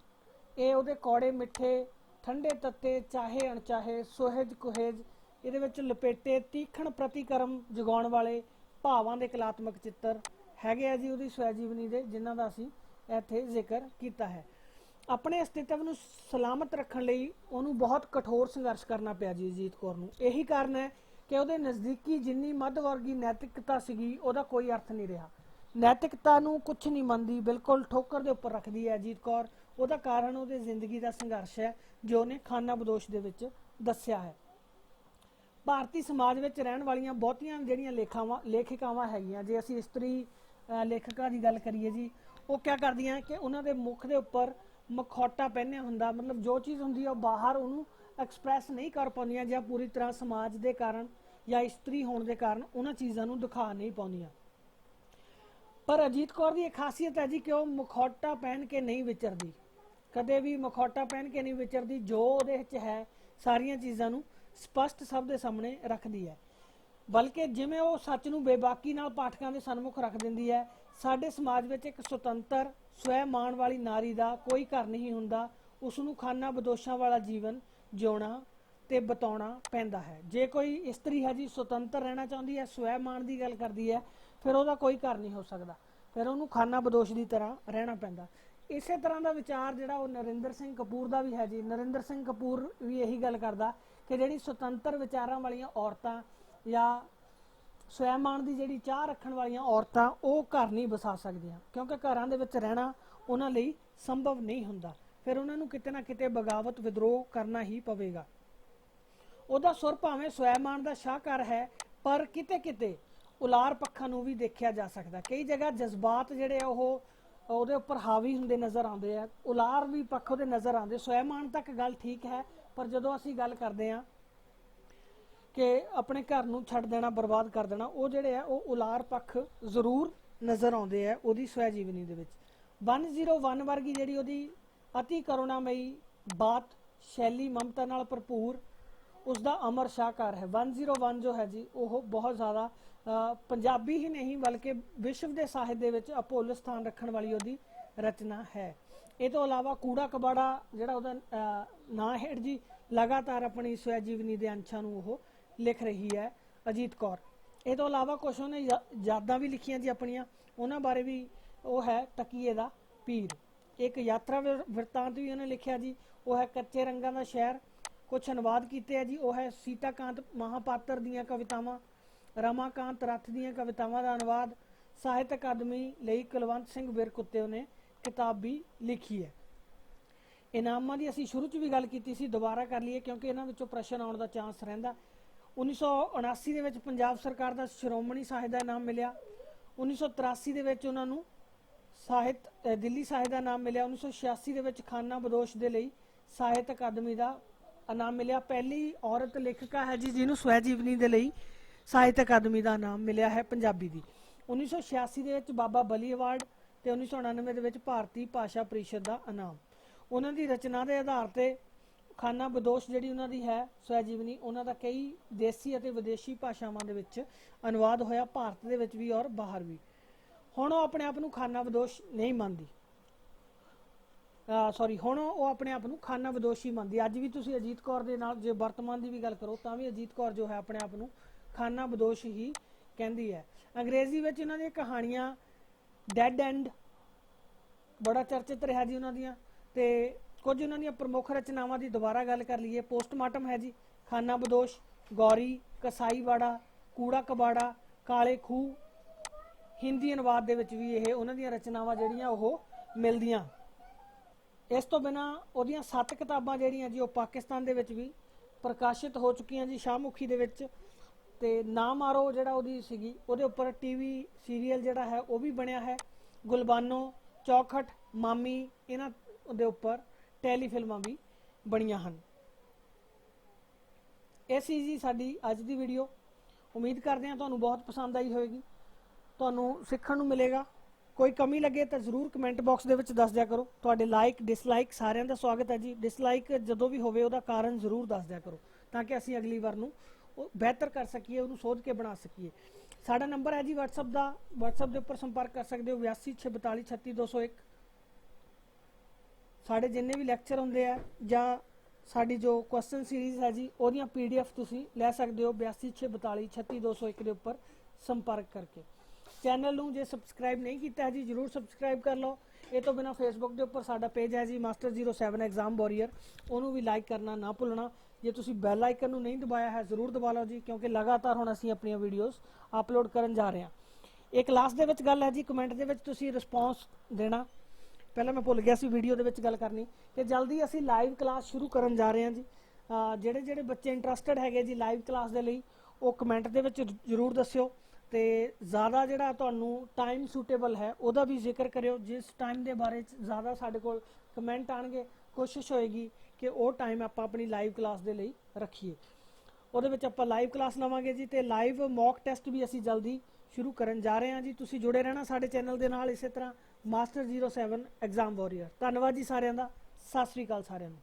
ਇਹ ਉਹਦੇ ਕੌੜੇ ਮਿੱਠੇ, ਠੰਡੇ ਤੱਤੇ, ਚਾਹੇ ਅਣਚਾਹੇ, ਸੁਹਜ ਕੁਹੇਜ, ਇਹਦੇ ਵਿੱਚ ਲਪੇਟੇ ਤੀਖਣ ਪ੍ਰਤੀਕਰਮ ਜਗਾਉਣ ਵਾਲੇ ਭਾਵਾਂ ਦੇ ਕਲਾਤਮਕ ਚਿੱਤਰ ਹੈਗੇ ਆ ਜੀ ਉਹਦੀ ਸਵੈ ਜੀਵਨੀ ਦੇ, ਜਿਨ੍ਹਾਂ ਦਾ ਅਸੀਂ ਇੱਥੇ ਜ਼ਿਕਰ ਕੀਤਾ ਹੈ। ਆਪਣੇ ਅਸਤਿਤਵ ਨੂੰ ਸਲਾਮਤ ਰੱਖਣ ਲਈ ਉਹਨੂੰ ਬਹੁਤ ਕਠੋਰ ਸੰਘਰਸ਼ ਕਰਨਾ ਪਿਆ ਜੀ ਅਜੀਤ ਕੌਰ ਨੂੰ। ਇਹੀ ਕਾਰਨ ਹੈ ਕਿ ਉਹਦੇ ਨਜ਼ਦੀਕੀ ਜਿੰਨੀ ਮੱਧ ਵਰਗੀ ਨੈਤਿਕਤਾ ਸੀਗੀ ਉਹਦਾ ਕੋਈ ਅਰਥ ਨਹੀਂ ਰਿਹਾ। ਨੈਤਿਕਤਾ ਨੂੰ ਕੁਛ ਨਹੀਂ ਮੰਨਦੀ, ਬਿਲਕੁਲ ਠੋਕਰ ਦੇ ਉੱਪਰ ਰੱਖਦੀ ਹੈ ਅਜੀਤ ਕੌਰ। ਉਹਦਾ ਕਾਰਨ ਉਹਦੇ ਜ਼ਿੰਦਗੀ ਦਾ ਸੰਘਰਸ਼ ਹੈ ਜੋ ਉਹਨੇ ਖਾਨਾ ਬਦੋਸ਼ ਦੇ ਵਿੱਚ ਦੱਸਿਆ ਹੈ। ਭਾਰਤੀ ਸਮਾਜ ਵਿੱਚ ਰਹਿਣ ਵਾਲੀਆਂ ਬਹੁਤੀਆਂ ਜਿਹੜੀਆਂ ਲੇਖਿਕਾਵਾਂ ਹੈਗੀਆਂ, ਜੇ ਅਸੀਂ ਇਸਤਰੀ ਲੇਖਕਾਂ ਦੀ ਗੱਲ ਕਰੀਏ ਜੀ, ਉਹ ਕਿਆ ਕਰਦੀਆਂ ਕਿ ਉਹਨਾਂ ਦੇ ਮੁੱਖ ਦੇ ਉੱਪਰ ਮਖੌਟਾ ਪਹਿਨਿਆ ਹੁੰਦਾ, ਮਤਲਬ ਜੋ ਚੀਜ਼ ਹੁੰਦੀ ਹੈ ਉਹ ਬਾਹਰ ਉਹਨੂੰ ਐਕਸਪ੍ਰੈਸ ਨਹੀਂ ਕਰ ਪਾਉਂਦੀਆਂ ਜਾਂ ਪੂਰੀ ਤਰ੍ਹਾਂ ਸਮਾਜ ਦੇ ਕਾਰਨ ਜਾਂ ਇਸਤਰੀ ਹੋਣ ਦੇ ਕਾਰਨ ਉਹਨਾਂ ਚੀਜ਼ਾਂ ਨੂੰ ਦਿਖਾ ਨਹੀਂ ਪਾਉਂਦੀਆਂ। ਪਰ ਅਜੀਤ ਕੌਰ ਦੀ ਇਹ ਖਾਸੀਅਤ ਹੈ ਜੀ ਕਿ ਉਹ ਮੁਖੌਟਾ ਪਹਿਨ ਕੇ ਨਹੀਂ ਵਿਚਰਦੀ, ਕਦੇ ਵੀ ਮੁਖੌਟਾ ਪਹਿਨ ਕੇ ਨਹੀਂ ਵਿਚਰਦੀ। ਜੋ ਉਹਦੇ ਵਿੱਚ ਹੈ ਸਾਰੀਆਂ ਚੀਜ਼ਾਂ ਨੂੰ ਸਪਸ਼ਟ ਸਭ ਦੇ ਸਾਹਮਣੇ ਰੱਖਦੀ ਹੈ, ਬਲਕਿ ਜਿਵੇਂ ਉਹ ਸੱਚ ਨੂੰ ਬੇਬਾਕੀ ਨਾਲ ਪਾਠਕਾਂ ਦੇ ਸਨਮੁਖ ਰੱਖ ਦਿੰਦੀ ਹੈ। ਸਾਡੇ ਸਮਾਜ ਵਿੱਚ ਇੱਕ ਸੁਤੰਤਰ ਸਵੈ ਮਾਣ ਵਾਲੀ ਨਾਰੀ ਦਾ ਕੋਈ ਘਰ ਨਹੀਂ ਹੁੰਦਾ, ਉਸ ਨੂੰ ਖਾਨਾ ਬਦੋਸ਼ਾਂ ਵਾਲਾ ਜੀਵਨ ਜਿਉਣਾ ਤੇ ਬਤਾਉਣਾ ਪੈਂਦਾ ਹੈ। ਜੇ ਕੋਈ ਇਸਤਰੀ ਹੈ ਜੀ ਸੁਤੰਤਰ ਰਹਿਣਾ ਚਾਹੁੰਦੀ ਹੈ, ਸਵੈ ਮਾਣ ਦੀ ਗੱਲ ਕਰਦੀ ਹੈ, ਫਿਰ ਉਹਦਾ ਕੋਈ ਘਰ ਨਹੀਂ ਹੋ ਸਕਦਾ, ਫਿਰ ਉਹਨੂੰ ਖਾਨਾ ਬਦੋਸ਼ ਦੀ ਤਰ੍ਹਾਂ ਰਹਿਣਾ ਪੈਂਦਾ। ਇਸੇ ਤਰ੍ਹਾਂ ਦਾ ਵਿਚਾਰ ਜਿਹੜਾ ਉਹ ਨਰਿੰਦਰ ਸਿੰਘ ਕਪੂਰ ਦਾ ਵੀ ਹੈ ਜੀ। ਨਰਿੰਦਰ ਸਿੰਘ ਕਪੂਰ ਵੀ ਇਹੀ ਗੱਲ ਕਰਦਾ ਕਿ ਜਿਹੜੀ ਸੁਤੰਤਰ ਵਿਚਾਰਾਂ ਵਾਲੀਆਂ ਔਰਤਾਂ ਜਾਂ ਸਵੈਮਾਨ ਦੀ ਜਿਹੜੀ ਚਾਹ ਰੱਖਣ ਵਾਲੀਆਂ ਔਰਤਾਂ ਉਹ ਘਰ ਨਹੀਂ ਵਸਾ ਸਕਦੀਆਂ, ਕਿਉਂਕਿ ਘਰਾਂ ਦੇ ਵਿੱਚ ਰਹਿਣਾ ਉਹਨਾਂ ਲਈ ਸੰਭਵ ਨਹੀਂ ਹੁੰਦਾ, ਫਿਰ ਉਹਨਾਂ ਨੂੰ ਕਿਤੇ ਨਾ ਕਿਤੇ ਬਗਾਵਤ ਵਿਦਰੋਹ ਕਰਨਾ ਹੀ ਪਵੇਗਾ। ਉਹਦਾ ਸੁਰ ਭਾਵੇਂ ਸਵੈਮਾਨ ਦਾ ਸ਼ਾਹਕਾਰ ਹੈ, ਪਰ ਕਿਤੇ ਕਿਤੇ ਉਲਾਰ ਪੱਖਾਂ ਨੂੰ ਵੀ ਦੇਖਿਆ ਜਾ ਸਕਦਾ। ਕਈ ਜਗ੍ਹਾ ਜਜ਼ਬਾਤ ਜਿਹੜੇ ਉਹ ਉਹਦੇ ਉੱਪਰ ਹਾਵੀ ਹੁੰਦੇ ਨਜ਼ਰ ਆਉਂਦੇ ਆ, ਉਲਾਰ ਵੀ ਪੱਖ ਉਹਦੇ ਨਜ਼ਰ ਆਉਂਦੇ। ਸਵੈਮਾਨ ਤੱਕ ਗੱਲ ਠੀਕ ਹੈ, ਪਰ ਜਦੋਂ ਅਸੀਂ ਗੱਲ ਕਰਦੇ ਹਾਂ ਕਿ ਆਪਣੇ ਘਰ ਨੂੰ ਛੱਡ ਦੇਣਾ, ਬਰਬਾਦ ਕਰ ਦੇਣਾ, ਉਹ ਜਿਹੜੇ ਆ ਉਹ ਉਲਾਰ ਪੱਖ ਜ਼ਰੂਰ ਨਜ਼ਰ ਆਉਂਦੇ ਆ ਉਹਦੀ ਸਵੈ ਜੀਵਨੀ ਦੇ ਵਿੱਚ। 101 ਵਰਗੀ ਜਿਹੜੀ ਉਹਦੀ ਅਤੀ ਕਰੁਣਾਮਈ ਬਾਤ ਸ਼ੈਲੀ ਮਮਤਾ ਨਾਲ ਭਰਪੂਰ ਉਸਦਾ ਅਮਰ ਸ਼ਾਹਕਾਰ ਹੈ। 101 ਜੋ ਹੈ ਜੀ ਉਹ ਬਹੁਤ ਜ਼ਿਆਦਾ ਪੰਜਾਬੀ ਹੀ ਨਹੀਂ ਬਲਕਿ ਵਿਸ਼ਵ ਦੇ ਸਾਹਿਤ ਦੇ ਵਿੱਚ ਅਭੁੱਲ ਸਥਾਨ ਰੱਖਣ ਵਾਲੀ ਉਹਦੀ ਰਚਨਾ ਹੈ। ਇਹ ਤੋਂ ਇਲਾਵਾ ਕੂੜਾ ਕਬਾੜਾ ਜਿਹੜਾ ਉਹਦਾ ਨਾਂ ਹੈ ਜੀ, ਲਗਾਤਾਰ ਆਪਣੀ ਸਵੈ ਜੀਵਨੀ ਦੇ ਅੰਸ਼ਾਂ ਨੂੰ ਉਹ ਲਿਖ ਰਹੀ ਹੈ ਅਜੀਤ ਕੌਰ। ਇਹ ਤੋਂ ਇਲਾਵਾ ਕੁਛ ਉਹਨੇ ਯਾਦਾਂ ਵੀ ਲਿਖੀਆਂ ਜੀ ਆਪਣੀਆਂ, ਉਹਨਾਂ ਬਾਰੇ ਵੀ ਉਹ ਹੈ ਤਕੀਏ ਦਾ ਪੀਰ। ਇੱਕ ਯਾਤਰਾ ਵਰਤਾਂਤ ਵੀ ਉਹਨੇ ਲਿਖਿਆ ਜੀ, ਉਹ ਹੈ ਕੱਚੇ ਰੰਗਾਂ ਦਾ ਸ਼ਹਿਰ। ਕੁਛ ਅਨੁਵਾਦ ਕੀਤੇ ਆ ਜੀ, ਉਹ ਹੈ ਸੀਤਾਕਾਂਤ ਮਹਾਪਾਤਰ ਦੀਆਂ ਕਵਿਤਾਵਾਂ, ਰਮਾਕਾਂਤ ਰੱਥ ਦੀਆਂ ਕਵਿਤਾਵਾਂ ਦਾ ਅਨੁਵਾਦ। ਸਾਹਿਤ ਅਕਾਦਮੀ ਲਈ ਕੁਲਵੰਤ ਸਿੰਘ ਵਿਰਕ ਉੱਤੇ ਉਹਨੇ ਕਿਤਾਬ ਵੀ ਲਿਖੀ ਹੈ। ਇਨਾਮਾਂ ਦੀ ਅਸੀਂ ਸ਼ੁਰੂ 'ਚ ਵੀ ਗੱਲ ਕੀਤੀ ਸੀ, ਦੁਬਾਰਾ ਕਰ ਲਈਏ ਕਿਉਂਕਿ ਇਹਨਾਂ ਵਿੱਚੋਂ ਪ੍ਰਸ਼ਨ ਆਉਣ ਦਾ ਚਾਂਸ ਰਹਿੰਦਾ। 1979 ਦੇ ਵਿੱਚ ਪੰਜਾਬ ਸਰਕਾਰ ਦਾ ਸ਼੍ਰੋਮਣੀ ਸਾਹਿਤ ਦਾ ਇਨਾਮ ਮਿਲਿਆ। 1983 ਦੇ ਵਿੱਚ ਉਹਨਾਂ ਨੂੰ ਦਿੱਲੀ ਸਾਹਿਤ ਦਾ ਇਨਾਮ ਮਿਲਿਆ। 1986 ਦੇ ਵਿੱਚ ਖਾਨਾ ਬਦੋਸ਼ ਦੇ ਲਈ ਸਾਹਿਤ ਅਕਾਦਮੀ ਦਾ ਇਨਾਮ ਮਿਲਿਆ। ਪਹਿਲੀ ਔਰਤ ਲੇਖਿਕਾ ਹੈ ਜੀ ਜਿਹਨੂੰ ਸਵੈ ਜੀਵਨੀ ਦੇ ਲਈ ਸਾਹਿਤ ਅਕਾਦਮੀ ਦਾ ਇਨਾਮ ਮਿਲਿਆ ਹੈ ਪੰਜਾਬੀ ਦੀ। 1986 ਦੇ ਵਿੱਚ ਬਾਬਾ ਬਲੀ ਅਵਾਰਡ ਤੇ 1999 ਦੇ ਵਿੱਚ ਭਾਰਤੀ ਭਾਸ਼ਾ ਪ੍ਰੀਸ਼ਦ ਦਾ ਇਨਾਮ। ਉਹਨਾਂ ਦੀ ਰਚਨਾ ਦੇ ਆਧਾਰ ਤੇ ਖਾਨਾ ਬਦੋਸ਼ ਜਿਹੜੀ ਉਹਨਾਂ ਦੀ ਹੈ ਸਵੈ ਜੀਵਨੀ, ਉਹਨਾਂ ਦਾ ਕਈ ਦੇਸੀ ਅਤੇ ਵਿਦੇਸ਼ੀ ਭਾਸ਼ਾਵਾਂ ਦੇ ਵਿੱਚ ਅਨੁਵਾਦ ਹੋਇਆ, ਭਾਰਤ ਦੇ ਵਿੱਚ ਵੀ ਔਰ ਬਾਹਰ ਵੀ। ਹੁਣ ਉਹ ਆਪਣੇ ਆਪ ਨੂੰ ਖਾਨਾ ਬਦੋਸ਼ ਨਹੀਂ ਮੰਨਦੀ, ਹੁਣ ਉਹ ਆਪਣੇ ਆਪ ਨੂੰ ਖਾਨਾ ਬਦੋਸ਼ ਹੀ ਮੰਨਦੀ। ਅੱਜ ਵੀ ਤੁਸੀਂ ਅਜੀਤ ਕੌਰ ਦੇ ਨਾਲ ਜੇ ਵਰਤਮਾਨ ਦੀ ਵੀ ਗੱਲ ਕਰੋ ਤਾਂ ਵੀ ਅਜੀਤ ਕੌਰ ਜੋ ਹੈ ਆਪਣੇ ਆਪ ਨੂੰ ਖਾਨਾ ਬਦੋਸ਼ ਹੀ ਕਹਿੰਦੀ ਹੈ। ਅੰਗਰੇਜ਼ੀ ਵਿੱਚ ਇਹਨਾਂ ਦੀਆਂ ਕਹਾਣੀਆਂ ਡੈਡ ਐਂਡ ਬੜਾ ਚਰਚਿਤ ਰਿਹਾ ਜੀ ਉਹਨਾਂ ਦੀਆਂ। ਤੇ ਕੁਝ ਉਹਨਾਂ ਦੀਆਂ ਪ੍ਰਮੁੱਖ ਰਚਨਾਵਾਂ ਦੀ ਦੁਬਾਰਾ ਗੱਲ ਕਰ ਲਈਏ। ਪੋਸਟਮਾਰਟਮ ਹੈ ਜੀ, ਖਾਨਾ ਬਦੋਸ਼, ਗੌਰੀ, ਕਸਾਈਵਾੜਾ, ਕੂੜਾ ਕਬਾੜਾ, ਕਾਲੇ ਖੂਹ। ਹਿੰਦੀ ਅਨੁਵਾਦ ਦੇ ਵਿੱਚ ਵੀ ਇਹ ਉਹਨਾਂ ਦੀਆਂ ਰਚਨਾਵਾਂ ਜਿਹੜੀਆਂ ਉਹ ਮਿਲਦੀਆਂ। ਇਸ ਤੋਂ ਬਿਨਾਂ ਉਹਦੀਆਂ 7 ਕਿਤਾਬਾਂ ਜਿਹੜੀਆਂ ਜੀ ਉਹ ਪਾਕਿਸਤਾਨ ਦੇ ਵਿੱਚ ਵੀ ਪ੍ਰਕਾਸ਼ਿਤ ਹੋ ਚੁੱਕੀਆਂ ਜੀ, ਸ਼ਾਹਮੁਖੀ ਦੇ ਵਿੱਚ। ਤੇ ਨਾ ਮਾਰੋ ਜਿਹੜਾ ਉਹਦੀ ਸੀਗੀ ਉਹਦੇ ਉੱਪਰ ਟੀਵੀ ਸੀਰੀਅਲ ਜਿਹੜਾ ਹੈ ਉਹ ਵੀ ਬਣਿਆ ਹੈ। ਗੁਲਬਾਨੋ, ਚੌਖਟ, ਮਾਮੀ, ਇਹਨਾਂ ਦੇ ਉੱਪਰ ਟੈਲੀਫਿਲਮਾਂ ਵੀ ਬਣੀਆਂ ਹਨ। ਇਹ ਸੀ ਜੀ ਸਾਡੀ ਅੱਜ ਦੀ ਵੀਡੀਓ। ਉਮੀਦ ਕਰਦੇ ਹਾਂ ਤੁਹਾਨੂੰ ਬਹੁਤ ਪਸੰਦ ਆਈ ਹੋਵੇਗੀ, ਤੁਹਾਨੂੰ ਸਿੱਖਣ ਨੂੰ ਮਿਲੇਗਾ। ਕੋਈ ਕਮੀ ਲੱਗੇ ਤਾਂ ਜ਼ਰੂਰ ਕਮੈਂਟ ਬਾਕਸ ਦੇ ਵਿੱਚ ਦੱਸ ਦਿਆ ਕਰੋ। ਤੁਹਾਡੇ ਲਾਈਕ ਡਿਸਲਾਈਕ ਸਾਰਿਆਂ ਦਾ ਸਵਾਗਤ ਹੈ ਜੀ। ਡਿਸਲਾਈਕ ਜਦੋਂ ਵੀ ਹੋਵੇ ਉਹਦਾ ਕਾਰਨ ਜ਼ਰੂਰ ਦੱਸ ਦਿਆ ਕਰੋ ਤਾਂ ਕਿ ਅਸੀਂ ਅਗਲੀ ਵਾਰ ਨੂੰ ਉਹ ਬਿਹਤਰ ਕਰ ਸਕੀਏ, ਉਹਨੂੰ ਸੋਧ ਕੇ ਬਣਾ ਸਕੀਏ। ਸਾਡਾ ਨੰਬਰ ਹੈ ਜੀ WhatsApp ਦਾ, WhatsApp ਦੇ ਉੱਪਰ ਸੰਪਰਕ ਕਰ ਸਕਦੇ ਹੋ 8264436201। ਸਾਡੇ ਜਿੰਨੇ ਵੀ ਲੈਕਚਰ ਹੁੰਦੇ ਆ ਜਾਂ ਸਾਡੀ ਜੋ ਕੁਐਸਚਨ ਸੀਰੀਜ਼ ਹੈ ਜੀ ਉਹਦੀਆਂ PDF ਤੁਸੀਂ ਲੈ ਸਕਦੇ ਹੋ 8264436201 ਦੇ ਉੱਪਰ ਸੰਪਰਕ ਕਰਕੇ। ਚੈਨਲ ਨੂੰ ਜੇ ਸਬਸਕ੍ਰਾਈਬ ਨਹੀਂ ਕੀਤਾ ਹੈ ਜੀ ਜ਼ਰੂਰ ਸਬਸਕ੍ਰਾਈਬ ਕਰ ਲਓ। ਇਹ ਤੋਂ ਬਿਨਾਂ ਫੇਸਬੁੱਕ ਦੇ ਉੱਪਰ ਸਾਡਾ ਪੇਜ ਹੈ ਜੀ ਮਾਸਟਰ 07 ਐਗਜ਼ਾਮ ਵਾਰੀਅਰ, ਉਹਨੂੰ ਵੀ ਲਾਈਕ ਕਰਨਾ ਨਾ ਭੁੱਲਣਾ। ਜੇ ਤੁਸੀਂ ਬੈਲ ਆਈਕਨ ਨੂੰ ਨਹੀਂ ਦਬਾਇਆ ਹੈ ਜ਼ਰੂਰ ਦਬਾ ਲਓ ਜੀ, ਕਿਉਂਕਿ ਲਗਾਤਾਰ ਹੁਣ ਅਸੀਂ ਆਪਣੀਆਂ ਵੀਡੀਓਜ਼ ਅਪਲੋਡ ਕਰਨ ਜਾ ਰਹੇ ਹਾਂ। ਇਹ ਕਲਾਸ ਦੇ ਵਿੱਚ ਗੱਲ ਹੈ ਜੀ, ਕਮੈਂਟ ਦੇ ਵਿੱਚ ਤੁਸੀਂ ਰਿਸਪੌਂਸ ਦੇਣਾ। ਪਹਿਲਾਂ ਮੈਂ ਭੁੱਲ ਗਿਆ ਸੀ ਵੀਡੀਓ ਦੇ ਵਿੱਚ ਗੱਲ ਕਰਨੀ ਕਿ ਜਲਦੀ ਅਸੀਂ ਲਾਈਵ ਕਲਾਸ ਸ਼ੁਰੂ ਕਰਨ ਜਾ ਰਹੇ ਹਾਂ ਜੀ। ਜਿਹੜੇ ਬੱਚੇ ਇੰਟਰਸਟਡ ਹੈਗੇ ਜੀ ਲਾਈਵ ਕਲਾਸ ਦੇ ਲਈ ਉਹ ਕਮੈਂਟ ਦੇ ਵਿੱਚ ਜ਼ਰੂਰ ਦੱਸਿਓ। ਤੇ ਜ਼ਿਆਦਾ ਜਿਹੜਾ ਤੁਹਾਨੂੰ ਟਾਈਮ ਸੂਟੇਬਲ ਹੈ ਉਹਦਾ ਵੀ ਜ਼ਿਕਰ ਕਰਿਓ। ਜਿਸ ਟਾਈਮ ਦੇ ਬਾਰੇ 'ਚ ਜ਼ਿਆਦਾ ਸਾਡੇ ਕੋਲ ਕਮੈਂਟ ਆਉਣਗੇ ਕੋਸ਼ਿਸ਼ ਹੋਏਗੀ ਕਿ ਉਹ ਟਾਈਮ ਆਪਾਂ ਆਪਣੀ ਲਾਈਵ ਕਲਾਸ ਦੇ ਲਈ ਰੱਖੀਏ। ਉਹਦੇ ਵਿੱਚ ਆਪਾਂ ਲਾਈਵ ਕਲਾਸ ਲਵਾਂਗੇ ਜੀ, ਤੇ ਲਾਈਵ ਮੌਕ ਟੈਸਟ ਵੀ ਅਸੀਂ ਜਲਦੀ ਸ਼ੁਰੂ ਕਰਨ ਜਾ ਰਹੇ ਹਾਂ ਜੀ। ਤੁਸੀਂ ਜੁੜੇ ਰਹਿਣਾ ਸਾਡੇ ਚੈਨਲ ਦੇ ਨਾਲ ਇਸੇ ਤਰ੍ਹਾਂ। Master 07 exam warrior. ਧੰਨਵਾਦ ਜੀ ਸਾਰਿਆਂ ਦਾ। ਸਤਿ ਸ੍ਰੀ ਅਕਾਲ ਸਾਰਿਆਂ ਨੂੰ।